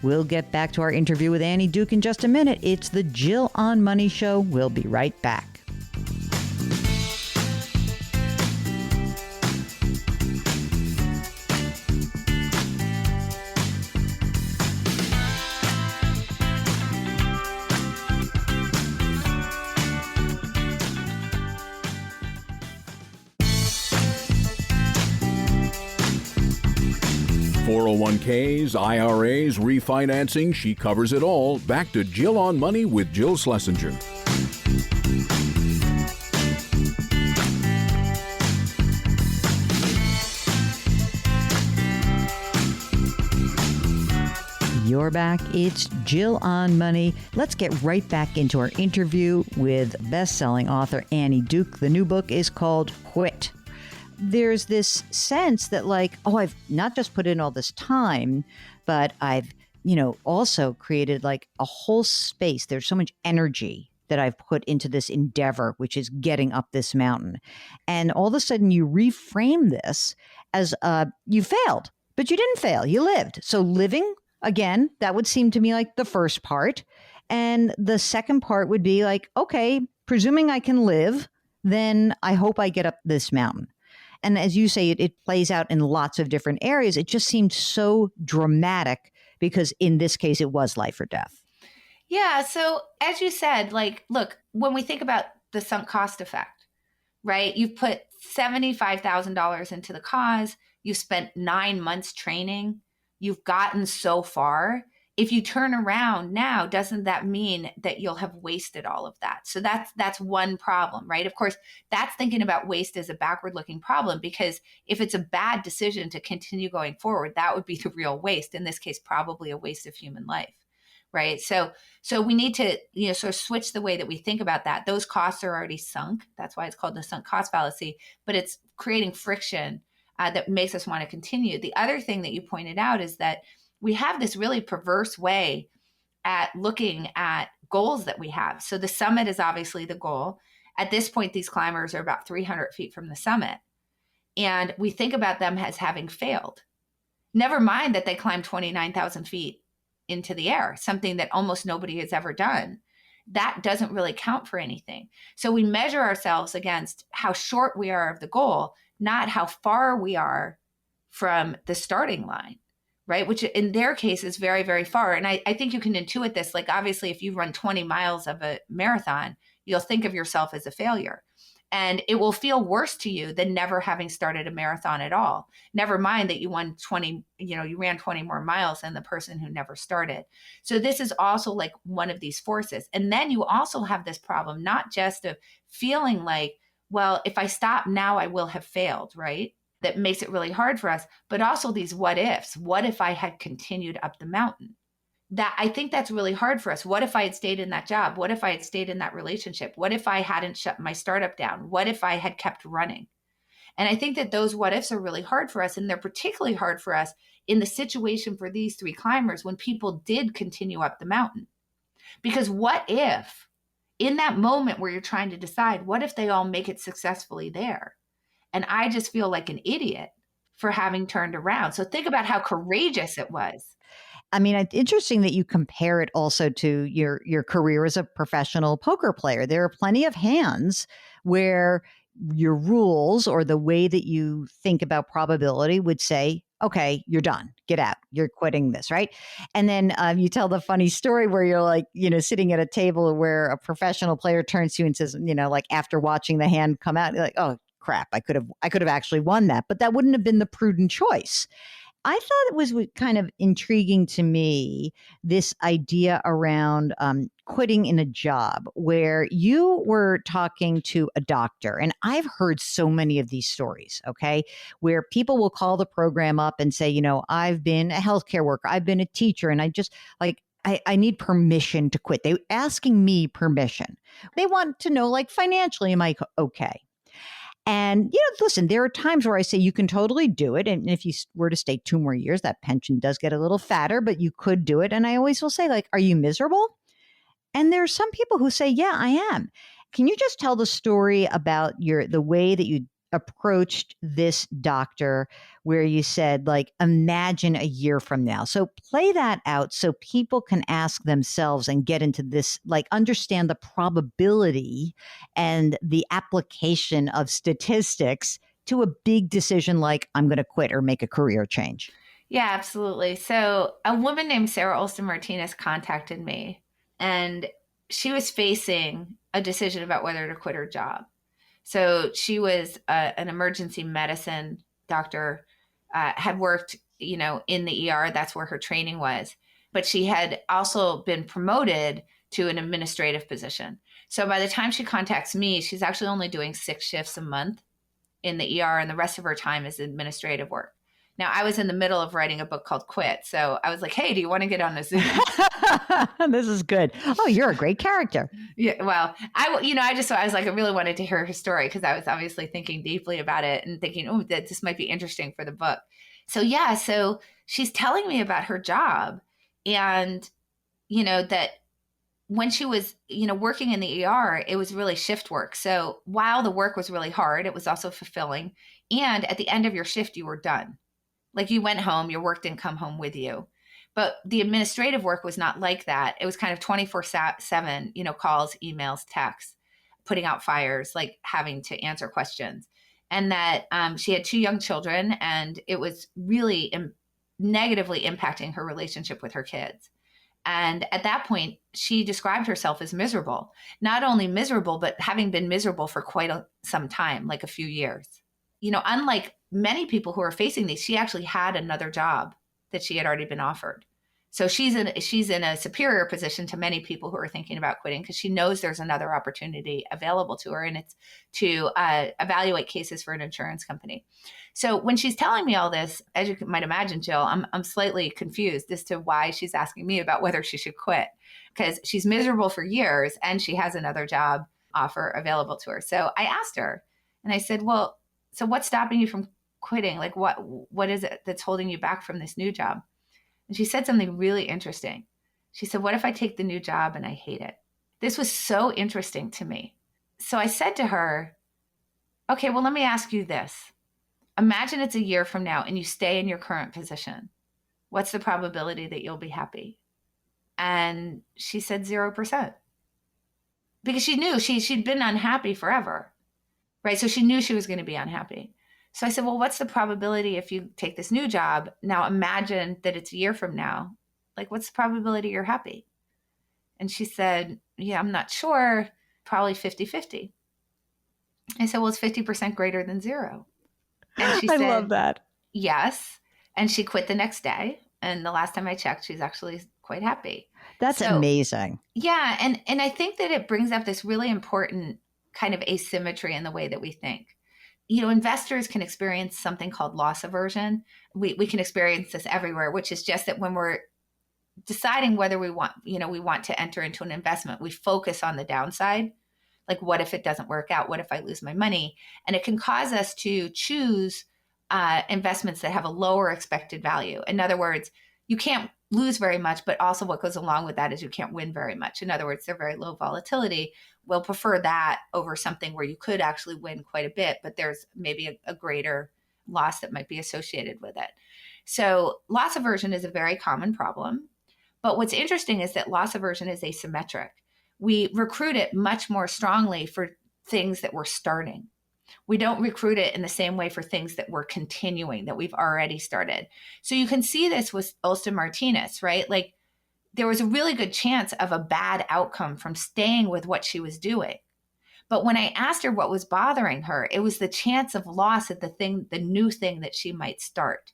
We'll get back to our interview with Annie Duke in just a minute. It's the Jill on Money Show. We'll be right back. .401ks, IRAs, refinancing, she covers it all. Back to Jill on Money with Jill Schlesinger. You're back. It's Jill on Money. Let's get right back into our interview with best-selling author Annie Duke. The new book is called Quit. There's this sense that I've not just put in all this time, but I've, also created a whole space. There's so much energy that I've put into this endeavor, which is getting up this mountain. And all of a sudden you reframe this as you failed, but you didn't fail. You lived. So living, again, that would seem to me like the first part. And the second part would be okay, presuming I can live, then I hope I get up this mountain. And as you say, it plays out in lots of different areas. It just seemed so dramatic because in this case, it was life or death. Yeah. So as you said, look, when we think about the sunk cost effect, right? You've put $75,000 into the cause. You spent 9 months training. You've gotten so far. If you turn around now, doesn't that mean that you'll have wasted all of that? So that's one problem, right? Of course, that's thinking about waste as a backward-looking problem, because if it's a bad decision to continue going forward, that would be the real waste. In this case, probably a waste of human life, right? So we need to sort of switch the way that we think about that. Those costs are already sunk. That's why it's called the sunk cost fallacy. But it's creating friction that makes us want to continue. The other thing that you pointed out is that we have this really perverse way at looking at goals that we have. So the summit is obviously the goal. At this point, these climbers are about 300 feet from the summit. And we think about them as having failed. Never mind that they climbed 29,000 feet into the air, something that almost nobody has ever done. That doesn't really count for anything. So we measure ourselves against how short we are of the goal, not how far we are from the starting line. Right? Which in their case is very, very far. And I think you can intuit this. Obviously, if you run 20 miles of a marathon, you'll think of yourself as a failure. And it will feel worse to you than never having started a marathon at all. Never mind that you ran 20 more miles than the person who never started. So this is also one of these forces. And then you also have this problem, not just of feeling well, if I stop now, I will have failed, right? That makes it really hard for us, but also these what ifs. What if I had continued up the mountain? That I think that's really hard for us. What if I had stayed in that job? What if I had stayed in that relationship? What if I hadn't shut my startup down? What if I had kept running? And I think that those what ifs are really hard for us. And they're particularly hard for us in the situation for these three climbers when people did continue up the mountain. Because what if in that moment where you're trying to decide, what if they all make it successfully there? And I just feel like an idiot for having turned around. So think about how courageous it was. I mean, it's interesting that you compare it also to your career as a professional poker player. There are plenty of hands where your rules or the way that you think about probability would say, okay, you're done. Get out. You're quitting this, right? And then you tell the funny story where you're like, sitting at a table where a professional player turns to you and says, like after watching the hand come out, you're like, oh crap, I could have actually won that, but that wouldn't have been the prudent choice. I thought it was kind of intriguing to me, this idea around quitting in a job where you were talking to a doctor. And I've heard so many of these stories, okay, where people will call the program up and say, I've been a healthcare worker, I've been a teacher, and I just I need permission to quit. They're asking me permission. They want to know, like, financially, am I okay? And, listen, there are times where I say you can totally do it. And if you were to stay 2 more years, that pension does get a little fatter, but you could do it. And I always will say, like, are you miserable? And there are some people who say, yeah, I am. Can you just tell the story about the way that you approached this doctor where you said, like, imagine a year from now? So play that out so people can ask themselves and get into this, like, understand the probability and the application of statistics to a big decision like I'm going to quit or make a career change. Yeah, absolutely. So a woman named Sarah Olson Martinez contacted me, and she was facing a decision about whether to quit her job. So she was an emergency medicine doctor, had worked, in the ER. That's where her training was. But she had also been promoted to an administrative position. So by the time she contacts me, she's actually only doing 6 shifts a month in the ER, and the rest of her time is administrative work. Now, I was in the middle of writing a book called Quit. So I was like, hey, do you want to get on a Zoom? This is good. Oh, you're a great character. Yeah. Well, I was like, I really wanted to hear her story because I was obviously thinking deeply about it and thinking, oh, that this might be interesting for the book. So yeah, so she's telling me about her job and, that when she was, working in the ER, it was really shift work. So while the work was really hard, it was also fulfilling. And at the end of your shift, you were done. Like, you went home, your work didn't come home with you. But the administrative work was not like that. It was kind of 24/7, calls, emails, texts, putting out fires, like having to answer questions. And that she had 2 young children, and it was really negatively impacting her relationship with her kids. And at that point, she described herself as miserable. Not only miserable, but having been miserable for quite some time, like a few years. Unlike many people who are facing these, she actually had another job that she had already been offered. So she's in a superior position to many people who are thinking about quitting because she knows there's another opportunity available to her, and it's to evaluate cases for an insurance company. So when she's telling me all this, as you might imagine, Jill, I'm slightly confused as to why she's asking me about whether she should quit, because she's miserable for years and she has another job offer available to her. So I asked her, and I said, well, so what's stopping you from quitting? Like, what is it that's holding you back from this new job? And she said something really interesting. She said, what if I take the new job and I hate it? This was so interesting to me. So I said to her, okay, well, let me ask you this. Imagine it's a year from now and you stay in your current position. What's the probability that you'll be happy? And she said 0%. Because she knew she'd been unhappy forever, right? So she knew she was going to be unhappy. So I said, well, what's the probability if you take this new job? Now imagine that it's a year from now. Like, what's the probability you're happy? And she said, yeah, I'm not sure. Probably 50-50. I said, well, it's 50% greater than 0. And she said, I love that. Yes. And she quit the next day. And the last time I checked, she's actually quite happy. That's amazing. Yeah. And I think that it brings up this really important kind of asymmetry in the way that we think. Investors can experience something called loss aversion. We can experience this everywhere, which is just that when we're deciding whether we want to enter into an investment, we focus on the downside. Like, what if it doesn't work out? What if I lose my money? And it can cause us to choose investments that have a lower expected value. In other words, you can't lose very much, but also what goes along with that is you can't win very much. In other words, they're very low volatility. We'll prefer that over something where you could actually win quite a bit, but there's maybe a greater loss that might be associated with it. So loss aversion is a very common problem. But what's interesting is that loss aversion is asymmetric. We recruit it much more strongly for things that we're starting. We don't recruit it in the same way for things that we're continuing, that we've already started. So you can see this with Olsen Martinez, right? Like there was a really good chance of a bad outcome from staying with what she was doing. But when I asked her what was bothering her, it was the chance of loss at the new thing that she might start.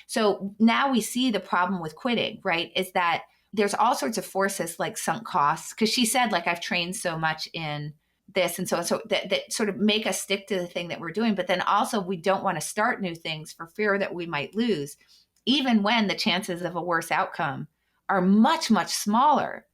So now we see the problem with quitting, right? Is that there's all sorts of forces like sunk costs. Because she said, like, I've trained so much in this and so that sort of make us stick to the thing that we're doing. But then also we don't want to start new things for fear that we might lose, even when the chances of a worse outcome are much, much smaller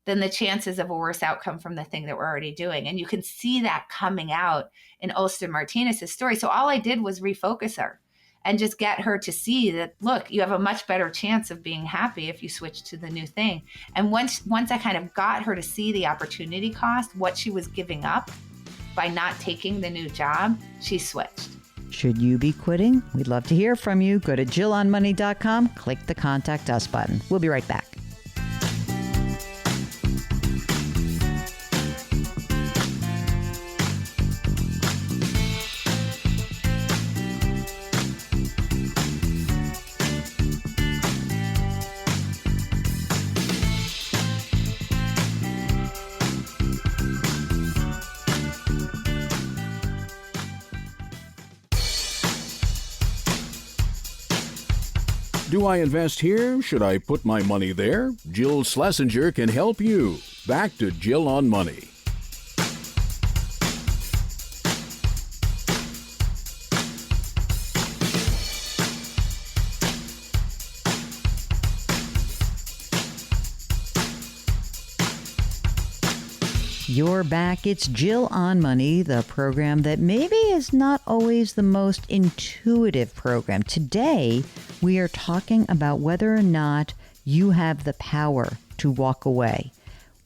than the chances of a worse outcome from the thing that we're already doing. And you can see that coming out in Olsen Martinez's story. So all I did was refocus her and just get her to see that, look, you have a much better chance of being happy if you switch to the new thing. And once I kind of got her to see the opportunity cost, what she was giving up by not taking the new job, she switched. Should you be quitting? We'd love to hear from you. Go to JillOnMoney.com, click the Contact Us button. We'll be right back. Do I invest here? Should I put my money there? Jill Schlesinger can help you. Back to Jill on Money. You're back. It's Jill on Money, the program that maybe is not always the most intuitive program. Today, we are talking about whether or not you have the power to walk away,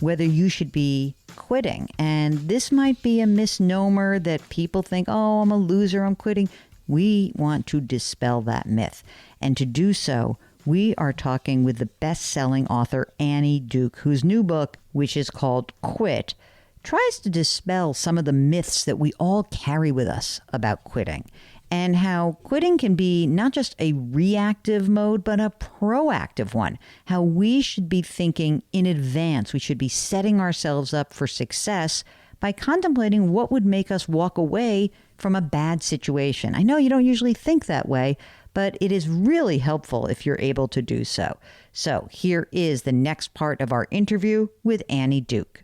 whether you should be quitting. And this might be a misnomer that people think, oh, I'm a loser, I'm quitting. We want to dispel that myth. And to do so, we are talking with the best-selling author Annie Duke, whose new book, which is called Quit, tries to dispel some of the myths that we all carry with us about quitting, and how quitting can be not just a reactive mode, but a proactive one. How we should be thinking in advance. We should be setting ourselves up for success by contemplating what would make us walk away from a bad situation. I know you don't usually think that way, but it is really helpful if you're able to do so. So here is the next part of our interview with Annie Duke.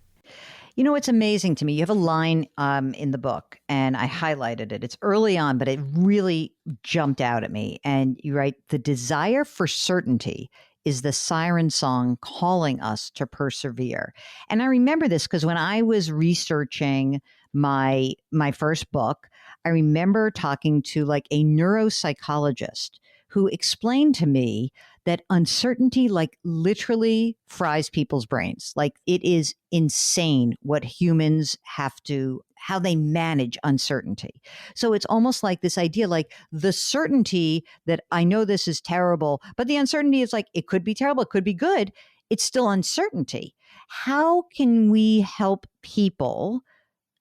You know, it's amazing to me. You have a line in the book, and I highlighted it. It's early on, but it really jumped out at me. And you write, the desire for certainty is the siren song calling us to persevere. And I remember this because when I was researching my first book, I remember talking to like a neuropsychologist who explained to me that uncertainty like literally fries people's brains. Like it is insane what humans how they manage uncertainty. So it's almost like this idea, like the certainty that I know this is terrible, but the uncertainty is like, it could be terrible, it could be good. It's still uncertainty. How can we help people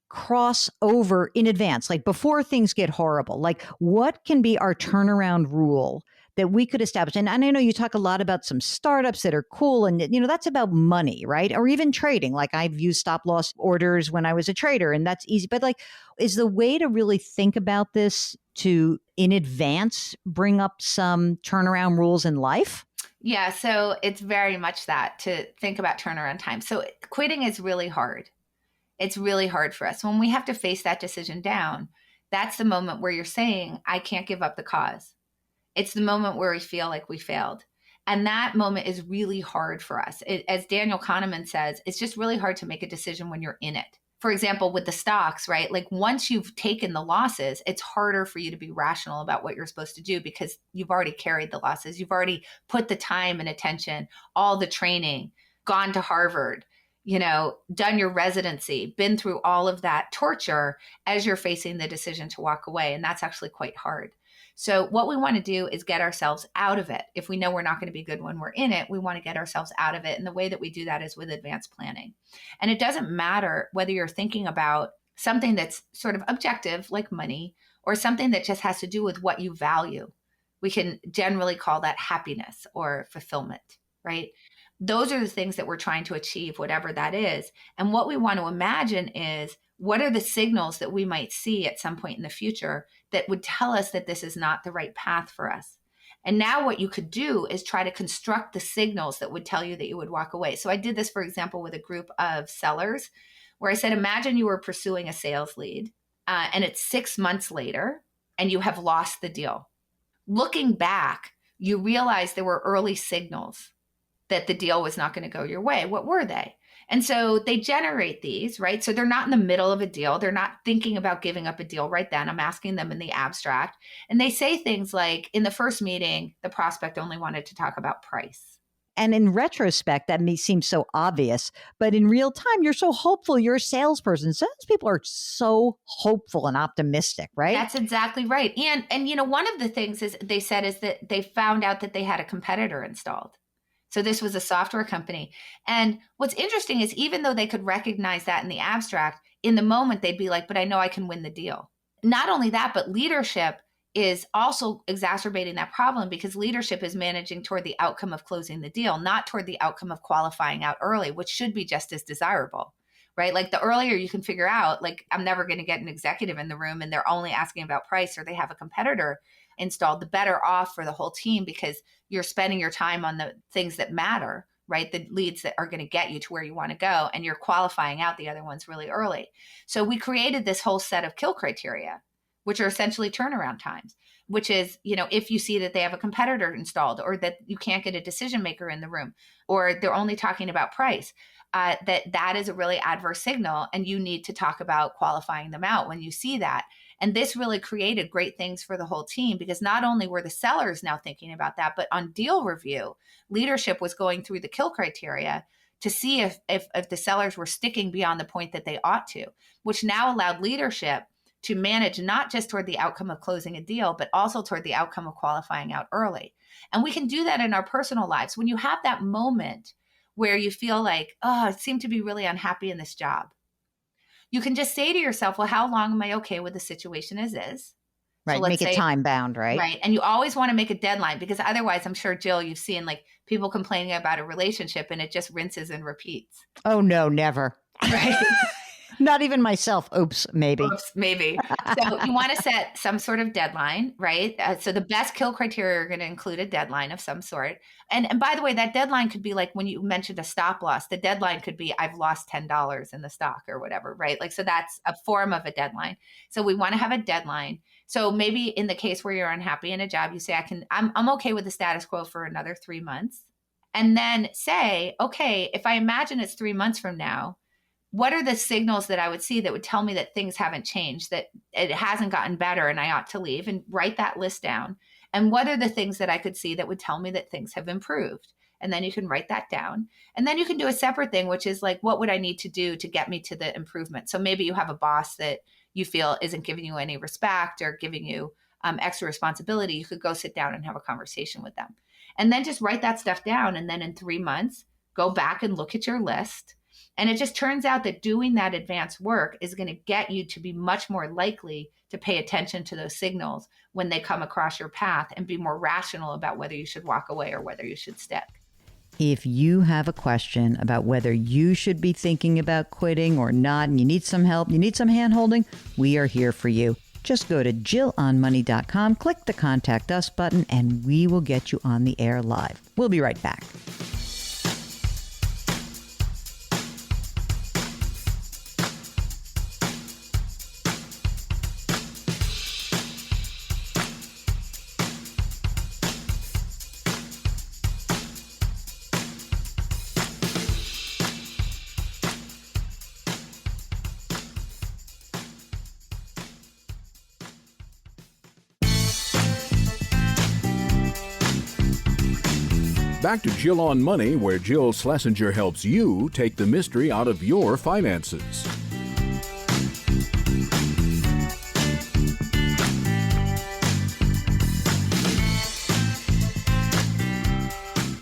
cross over in advance, like before things get horrible? Like what can be our turnaround rule that we could establish? And I know you talk a lot about some startups that are cool, and you know that's about money, right? Or even trading. Like I've used stop loss orders when I was a trader, and that's easy. But like, is the way to really think about this to in advance bring up some turnaround rules in life? Yeah, so it's very much that, to think about turnaround time. So quitting is really hard. It's really hard for us. When we have to face that decision down, that's the moment where you're saying, I can't give up the cause. It's the moment where we feel like we failed. And that moment is really hard for us. As Daniel Kahneman says, it's just really hard to make a decision when you're in it. For example, with the stocks, right? Like once you've taken the losses, it's harder for you to be rational about what you're supposed to do because you've already carried the losses. You've already put the time and attention, all the training, gone to Harvard, done your residency, been through all of that torture as you're facing the decision to walk away. And that's actually quite hard. So what we want to do is get ourselves out of it. If we know we're not going to be good when we're in it, we want to get ourselves out of it. And the way that we do that is with advanced planning. And it doesn't matter whether you're thinking about something that's sort of objective, like money, or something that just has to do with what you value. We can generally call that happiness or fulfillment, right? Those are the things that we're trying to achieve, whatever that is. And what we want to imagine is, what are the signals that we might see at some point in the future that would tell us that this is not the right path for us? And now what you could do is try to construct the signals that would tell you that you would walk away. So I did this, for example, with a group of sellers where I said, imagine you were pursuing a sales lead and it's 6 months later and you have lost the deal. Looking back, you realize there were early signals that the deal was not going to go your way. What were they? And so they generate these, right? So they're not in the middle of a deal. They're not thinking about giving up a deal right then. I'm asking them in the abstract. And they say things like, in the first meeting, the prospect only wanted to talk about price. And in retrospect, that may seem so obvious, but in real time, you're so hopeful. You're a salesperson. Salespeople are so hopeful and optimistic, right? That's exactly right. And one of the things is they said is that they found out that they had a competitor installed. So this was a software company. And what's interesting is even though they could recognize that in the abstract, in the moment, they'd be like, but I know I can win the deal. Not only that, but leadership is also exacerbating that problem because leadership is managing toward the outcome of closing the deal, not toward the outcome of qualifying out early, which should be just as desirable, right? Like the earlier you can figure out, like, I'm never going to get an executive in the room and they're only asking about price or they have a competitor installed, the better off for the whole team because you're spending your time on the things that matter, right? The leads that are going to get you to where you want to go, and you're qualifying out the other ones really early. So we created this whole set of kill criteria, which are essentially turnaround times, which is, if you see that they have a competitor installed or that you can't get a decision maker in the room, or they're only talking about price, that is a really adverse signal. And you need to talk about qualifying them out when you see that. And this really created great things for the whole team because not only were the sellers now thinking about that, but on deal review, leadership was going through the kill criteria to see if the sellers were sticking beyond the point that they ought to, which now allowed leadership to manage not just toward the outcome of closing a deal, but also toward the outcome of qualifying out early. And we can do that in our personal lives. When you have that moment where you feel like, oh, I seem to be really unhappy in this job, you can just say to yourself, well, how long am I okay with the situation as is? Right. So make it time bound, right? Right. And you always want to make a deadline because otherwise, I'm sure, Jill, you've seen like people complaining about a relationship and it just rinses and repeats. Oh, no, never. Right. Not even myself. Oops, maybe. So you want to set some sort of deadline, right? So the best kill criteria are going to include a deadline of some sort. And by the way, that deadline could be like when you mentioned a stop loss, the deadline could be I've lost $10 in the stock or whatever, right? Like, so that's a form of a deadline. So we want to have a deadline. So maybe in the case where you're unhappy in a job, you say, I'm okay with the status quo for another 3 months. And then say, okay, if I imagine it's 3 months from now, what are the signals that I would see that would tell me that things haven't changed, that it hasn't gotten better and I ought to leave, and write that list down. And what are the things that I could see that would tell me that things have improved? And then you can write that down. And then you can do a separate thing, which is like, what would I need to do to get me to the improvement? So maybe you have a boss that you feel isn't giving you any respect or giving you extra responsibility. You could go sit down and have a conversation with them. And then just write that stuff down. And then in 3 months, go back and look at your list. And it just turns out that doing that advanced work is going to get you to be much more likely to pay attention to those signals when they come across your path and be more rational about whether you should walk away or whether you should stick. If you have a question about whether you should be thinking about quitting or not, and you need some help, you need some hand-holding, we are here for you. Just go to JillOnMoney.com, click the Contact Us button, and we will get you on the air live. We'll be right back. Back to Jill on Money, where Jill Schlesinger helps you take the mystery out of your finances.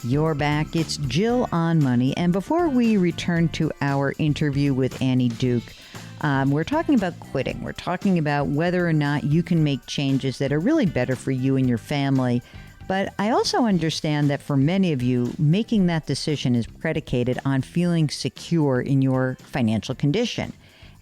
You're back. It's Jill on Money. And before we return to our interview with Annie Duke, we're talking about quitting. We're talking about whether or not you can make changes that are really better for you and your family. But I also understand that for many of you, making that decision is predicated on feeling secure in your financial condition.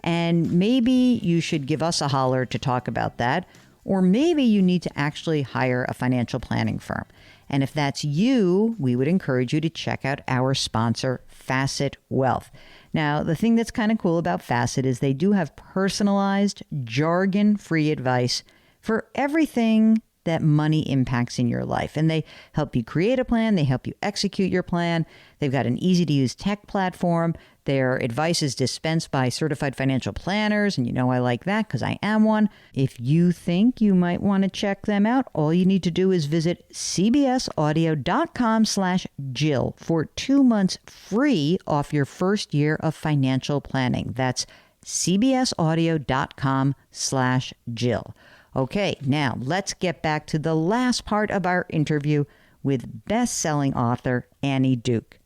And maybe you should give us a holler to talk about that. Or maybe you need to actually hire a financial planning firm. And if that's you, we would encourage you to check out our sponsor, Facet Wealth. Now, the thing that's kind of cool about Facet is they do have personalized, jargon-free advice for everything that money impacts in your life. And they help you create a plan. They help you execute your plan. They've got an easy-to-use tech platform. Their advice is dispensed by certified financial planners. And you know I like that because I am one. If you think you might want to check them out, all you need to do is visit cbsaudio.com/Jill for 2 months free off your first year of financial planning. That's cbsaudio.com/Jill. Okay, now let's get back to the last part of our interview with best-selling author Annie Duke.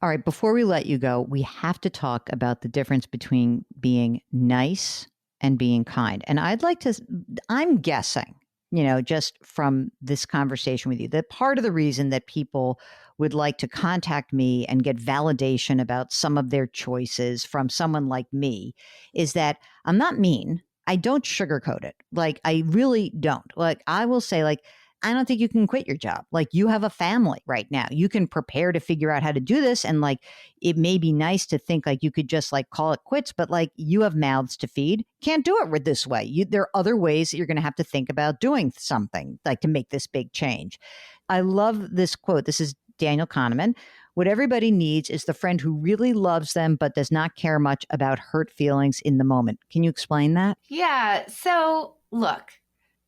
All right, before we let you go, we have to talk about the difference between being nice and being kind. And I'm guessing, just from this conversation with you, that part of the reason that people would like to contact me and get validation about some of their choices from someone like me is that I'm not mean. I don't sugarcoat it. I really don't. I will say, I don't think you can quit your job. You have a family right now. You can prepare to figure out how to do this. And it may be nice to think you could just call it quits, but you have mouths to feed. Can't do it with this way. There are other ways that you're going to have to think about doing something to make this big change. I love this quote. This is Daniel Kahneman. What everybody needs is the friend who really loves them, but does not care much about hurt feelings in the moment. Can you explain that? Yeah. So look,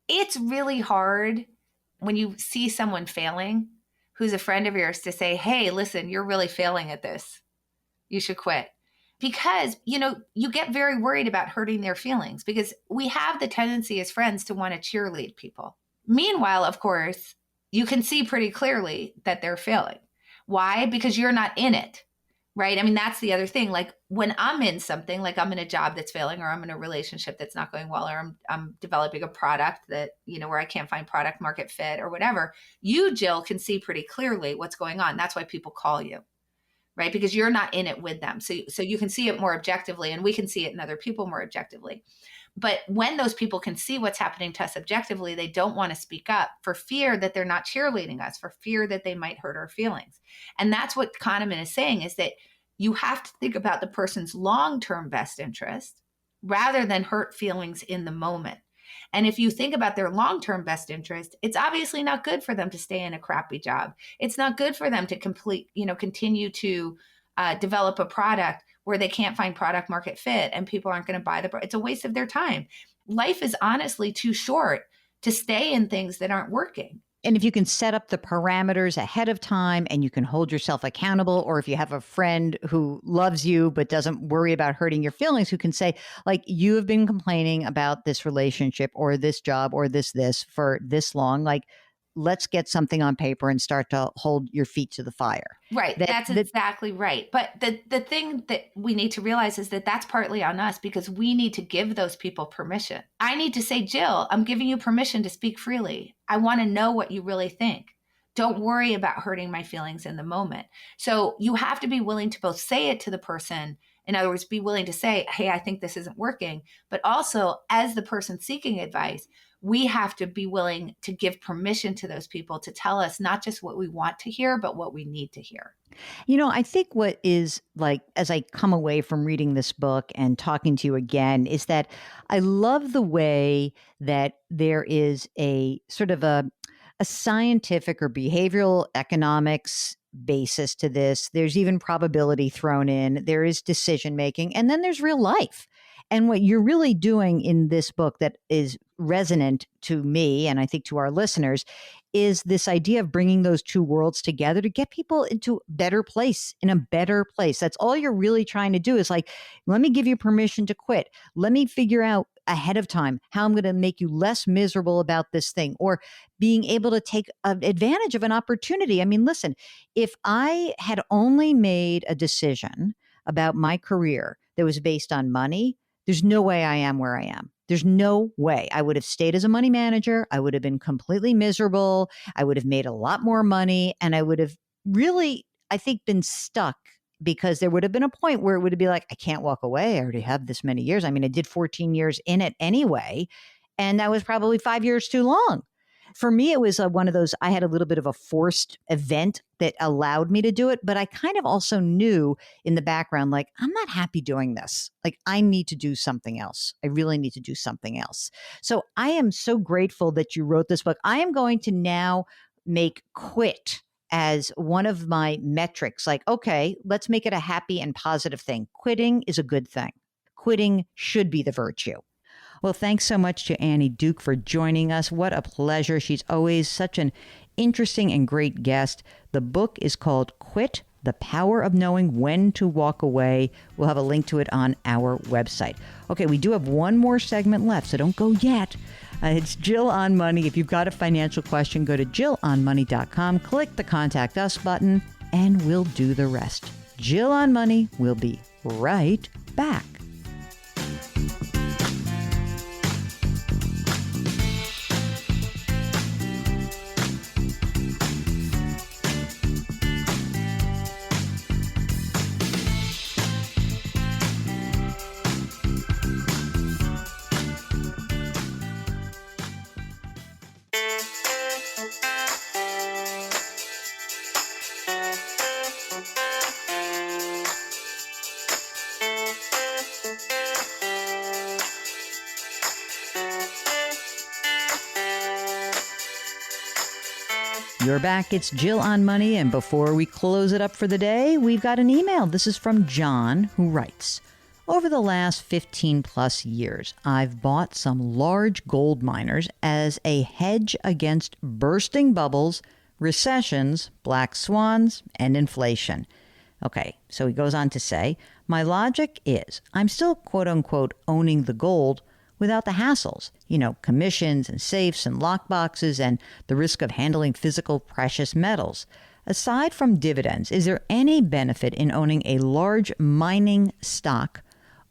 it's really hard when you see someone failing who's a friend of yours to say, hey, listen, you're really failing at this. You should quit. Because, you get very worried about hurting their feelings because we have the tendency as friends to want to cheerlead people. Meanwhile, of course, you can see pretty clearly that they're failing. Why? Because you're not in it, right? I mean, that's the other thing. When I'm in something, I'm in a job that's failing, or I'm in a relationship that's not going well, or I'm developing a product that, where I can't find product market fit or whatever, you, Jill, can see pretty clearly what's going on. That's why people call you, right? Because you're not in it with them. So you can see it more objectively, and we can see it in other people more objectively. But when those people can see what's happening to us objectively, they don't want to speak up for fear that they're not cheerleading us, for fear that they might hurt our feelings. And that's what Kahneman is saying, is that you have to think about the person's long-term best interest rather than hurt feelings in the moment. And if you think about their long-term best interest, it's obviously not good for them to stay in a crappy job. It's not good for them to continue to develop a product where they can't find product market fit and people aren't going to buy it's a waste of their time. Life is honestly too short to stay in things that aren't working. And if you can set up the parameters ahead of time and you can hold yourself accountable, or if you have a friend who loves you but doesn't worry about hurting your feelings, who can say, you have been complaining about this relationship or this job or this for this long, let's get something on paper and start to hold your feet to the fire. Right. That's exactly right. But the thing that we need to realize is that that's partly on us because we need to give those people permission. I need to say, Jill, I'm giving you permission to speak freely. I want to know what you really think. Don't worry about hurting my feelings in the moment. So you have to be willing to both say it to the person. In other words, be willing to say, hey, I think this isn't working. But also, as the person seeking advice, we have to be willing to give permission to those people to tell us not just what we want to hear, but what we need to hear. I think what is as I come away from reading this book and talking to you again, is that I love the way that there is a sort of a scientific or behavioral economics basis to this. There's even probability thrown in. There is decision making, and then there's real life. And what you're really doing in this book that is resonant to me, and I think to our listeners, is this idea of bringing those two worlds together to get people into a better place, in a better place. That's all you're really trying to do is like, let me give you permission to quit. Let me figure out ahead of time how I'm going to make you less miserable about this thing, or being able to take advantage of an opportunity. I mean, listen, if I had only made a decision about my career that was based on money, there's no way I am where I am. There's no way. I would have stayed as a money manager. I would have been completely miserable. I would have made a lot more money. And I would have really, I think, been stuck, because there would have been a point where it would be like, I can't walk away. I already have this many years. I mean, I did 14 years in it anyway. And that was probably 5 years too long. For me, it was one of those, I had a little bit of a forced event that allowed me to do it. But I kind of also knew in the background, like, I'm not happy doing this. Like, I need to do something else. I really need to do something else. So I am so grateful that you wrote this book. I am going to now make quit as one of my metrics. Like, okay, let's make it a happy and positive thing. Quitting is a good thing. Quitting should be the virtue. Well, thanks so much to Annie Duke for joining us. What a pleasure. She's always such an interesting and great guest. The book is called Quit: The Power of Knowing When to Walk Away. We'll have a link to it on our website. Okay, we do have one more segment left, so don't go yet. It's Jill on Money. If you've got a financial question, go to jillonmoney.com, click the Contact Us button, and we'll do the rest. Jill on Money will be right back. You're back. It's Jill on Money. And before we close it up for the day, we've got an email. This is from John, who writes, over the last 15 plus years, I've bought some large gold miners as a hedge against bursting bubbles, recessions, black swans, and inflation. Okay, so he goes on to say, my logic is I'm still, quote unquote, owning the gold without the hassles, commissions and safes and lockboxes and the risk of handling physical precious metals. Aside from dividends, is there any benefit in owning a large mining stock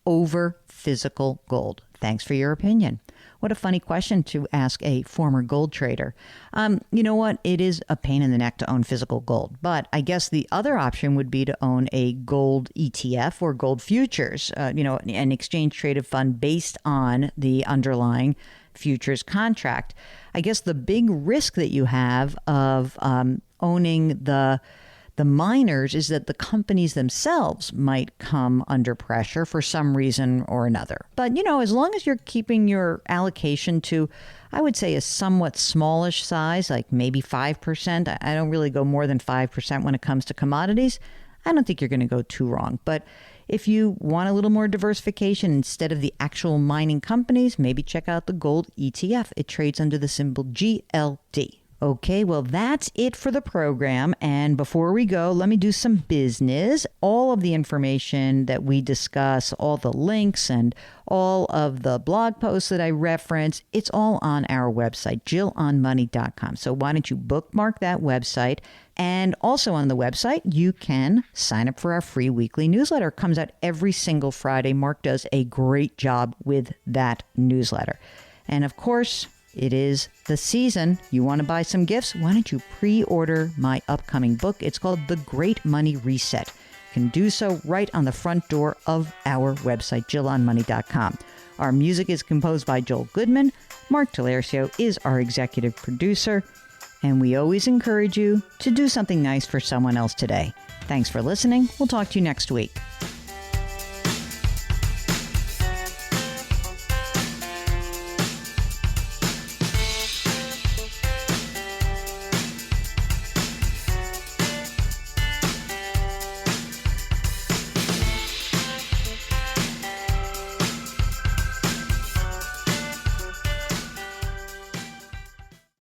over physical gold? Thanks for your opinion. What a funny question to ask a former gold trader. You know what? It is a pain in the neck to own physical gold. But I guess the other option would be to own a gold ETF or gold futures, an exchange traded fund based on the underlying futures contract. I guess the big risk that you have of owning the miners is that the companies themselves might come under pressure for some reason or another. But, as long as you're keeping your allocation to, I would say, a somewhat smallish size, like maybe 5%. I don't really go more than 5% when it comes to commodities. I don't think you're going to go too wrong. But if you want a little more diversification instead of the actual mining companies, maybe check out the gold ETF. It trades under the symbol GLD. Okay, well, that's it for the program. And before we go, let me do some business. All of the information that we discuss, all the links and all of the blog posts that I reference, it's all on our website, jillonmoney.com. So why don't you bookmark that website? And also on the website, you can sign up for our free weekly newsletter. It comes out every single Friday. Mark does a great job with that newsletter. And of course, it is the season. You want to buy some gifts? Why don't you pre-order my upcoming book? It's called The Great Money Reset. You can do so right on the front door of our website, jillonmoney.com. Our music is composed by Joel Goodman. Mark Talercio is our executive producer. And we always encourage you to do something nice for someone else today. Thanks for listening. We'll talk to you next week.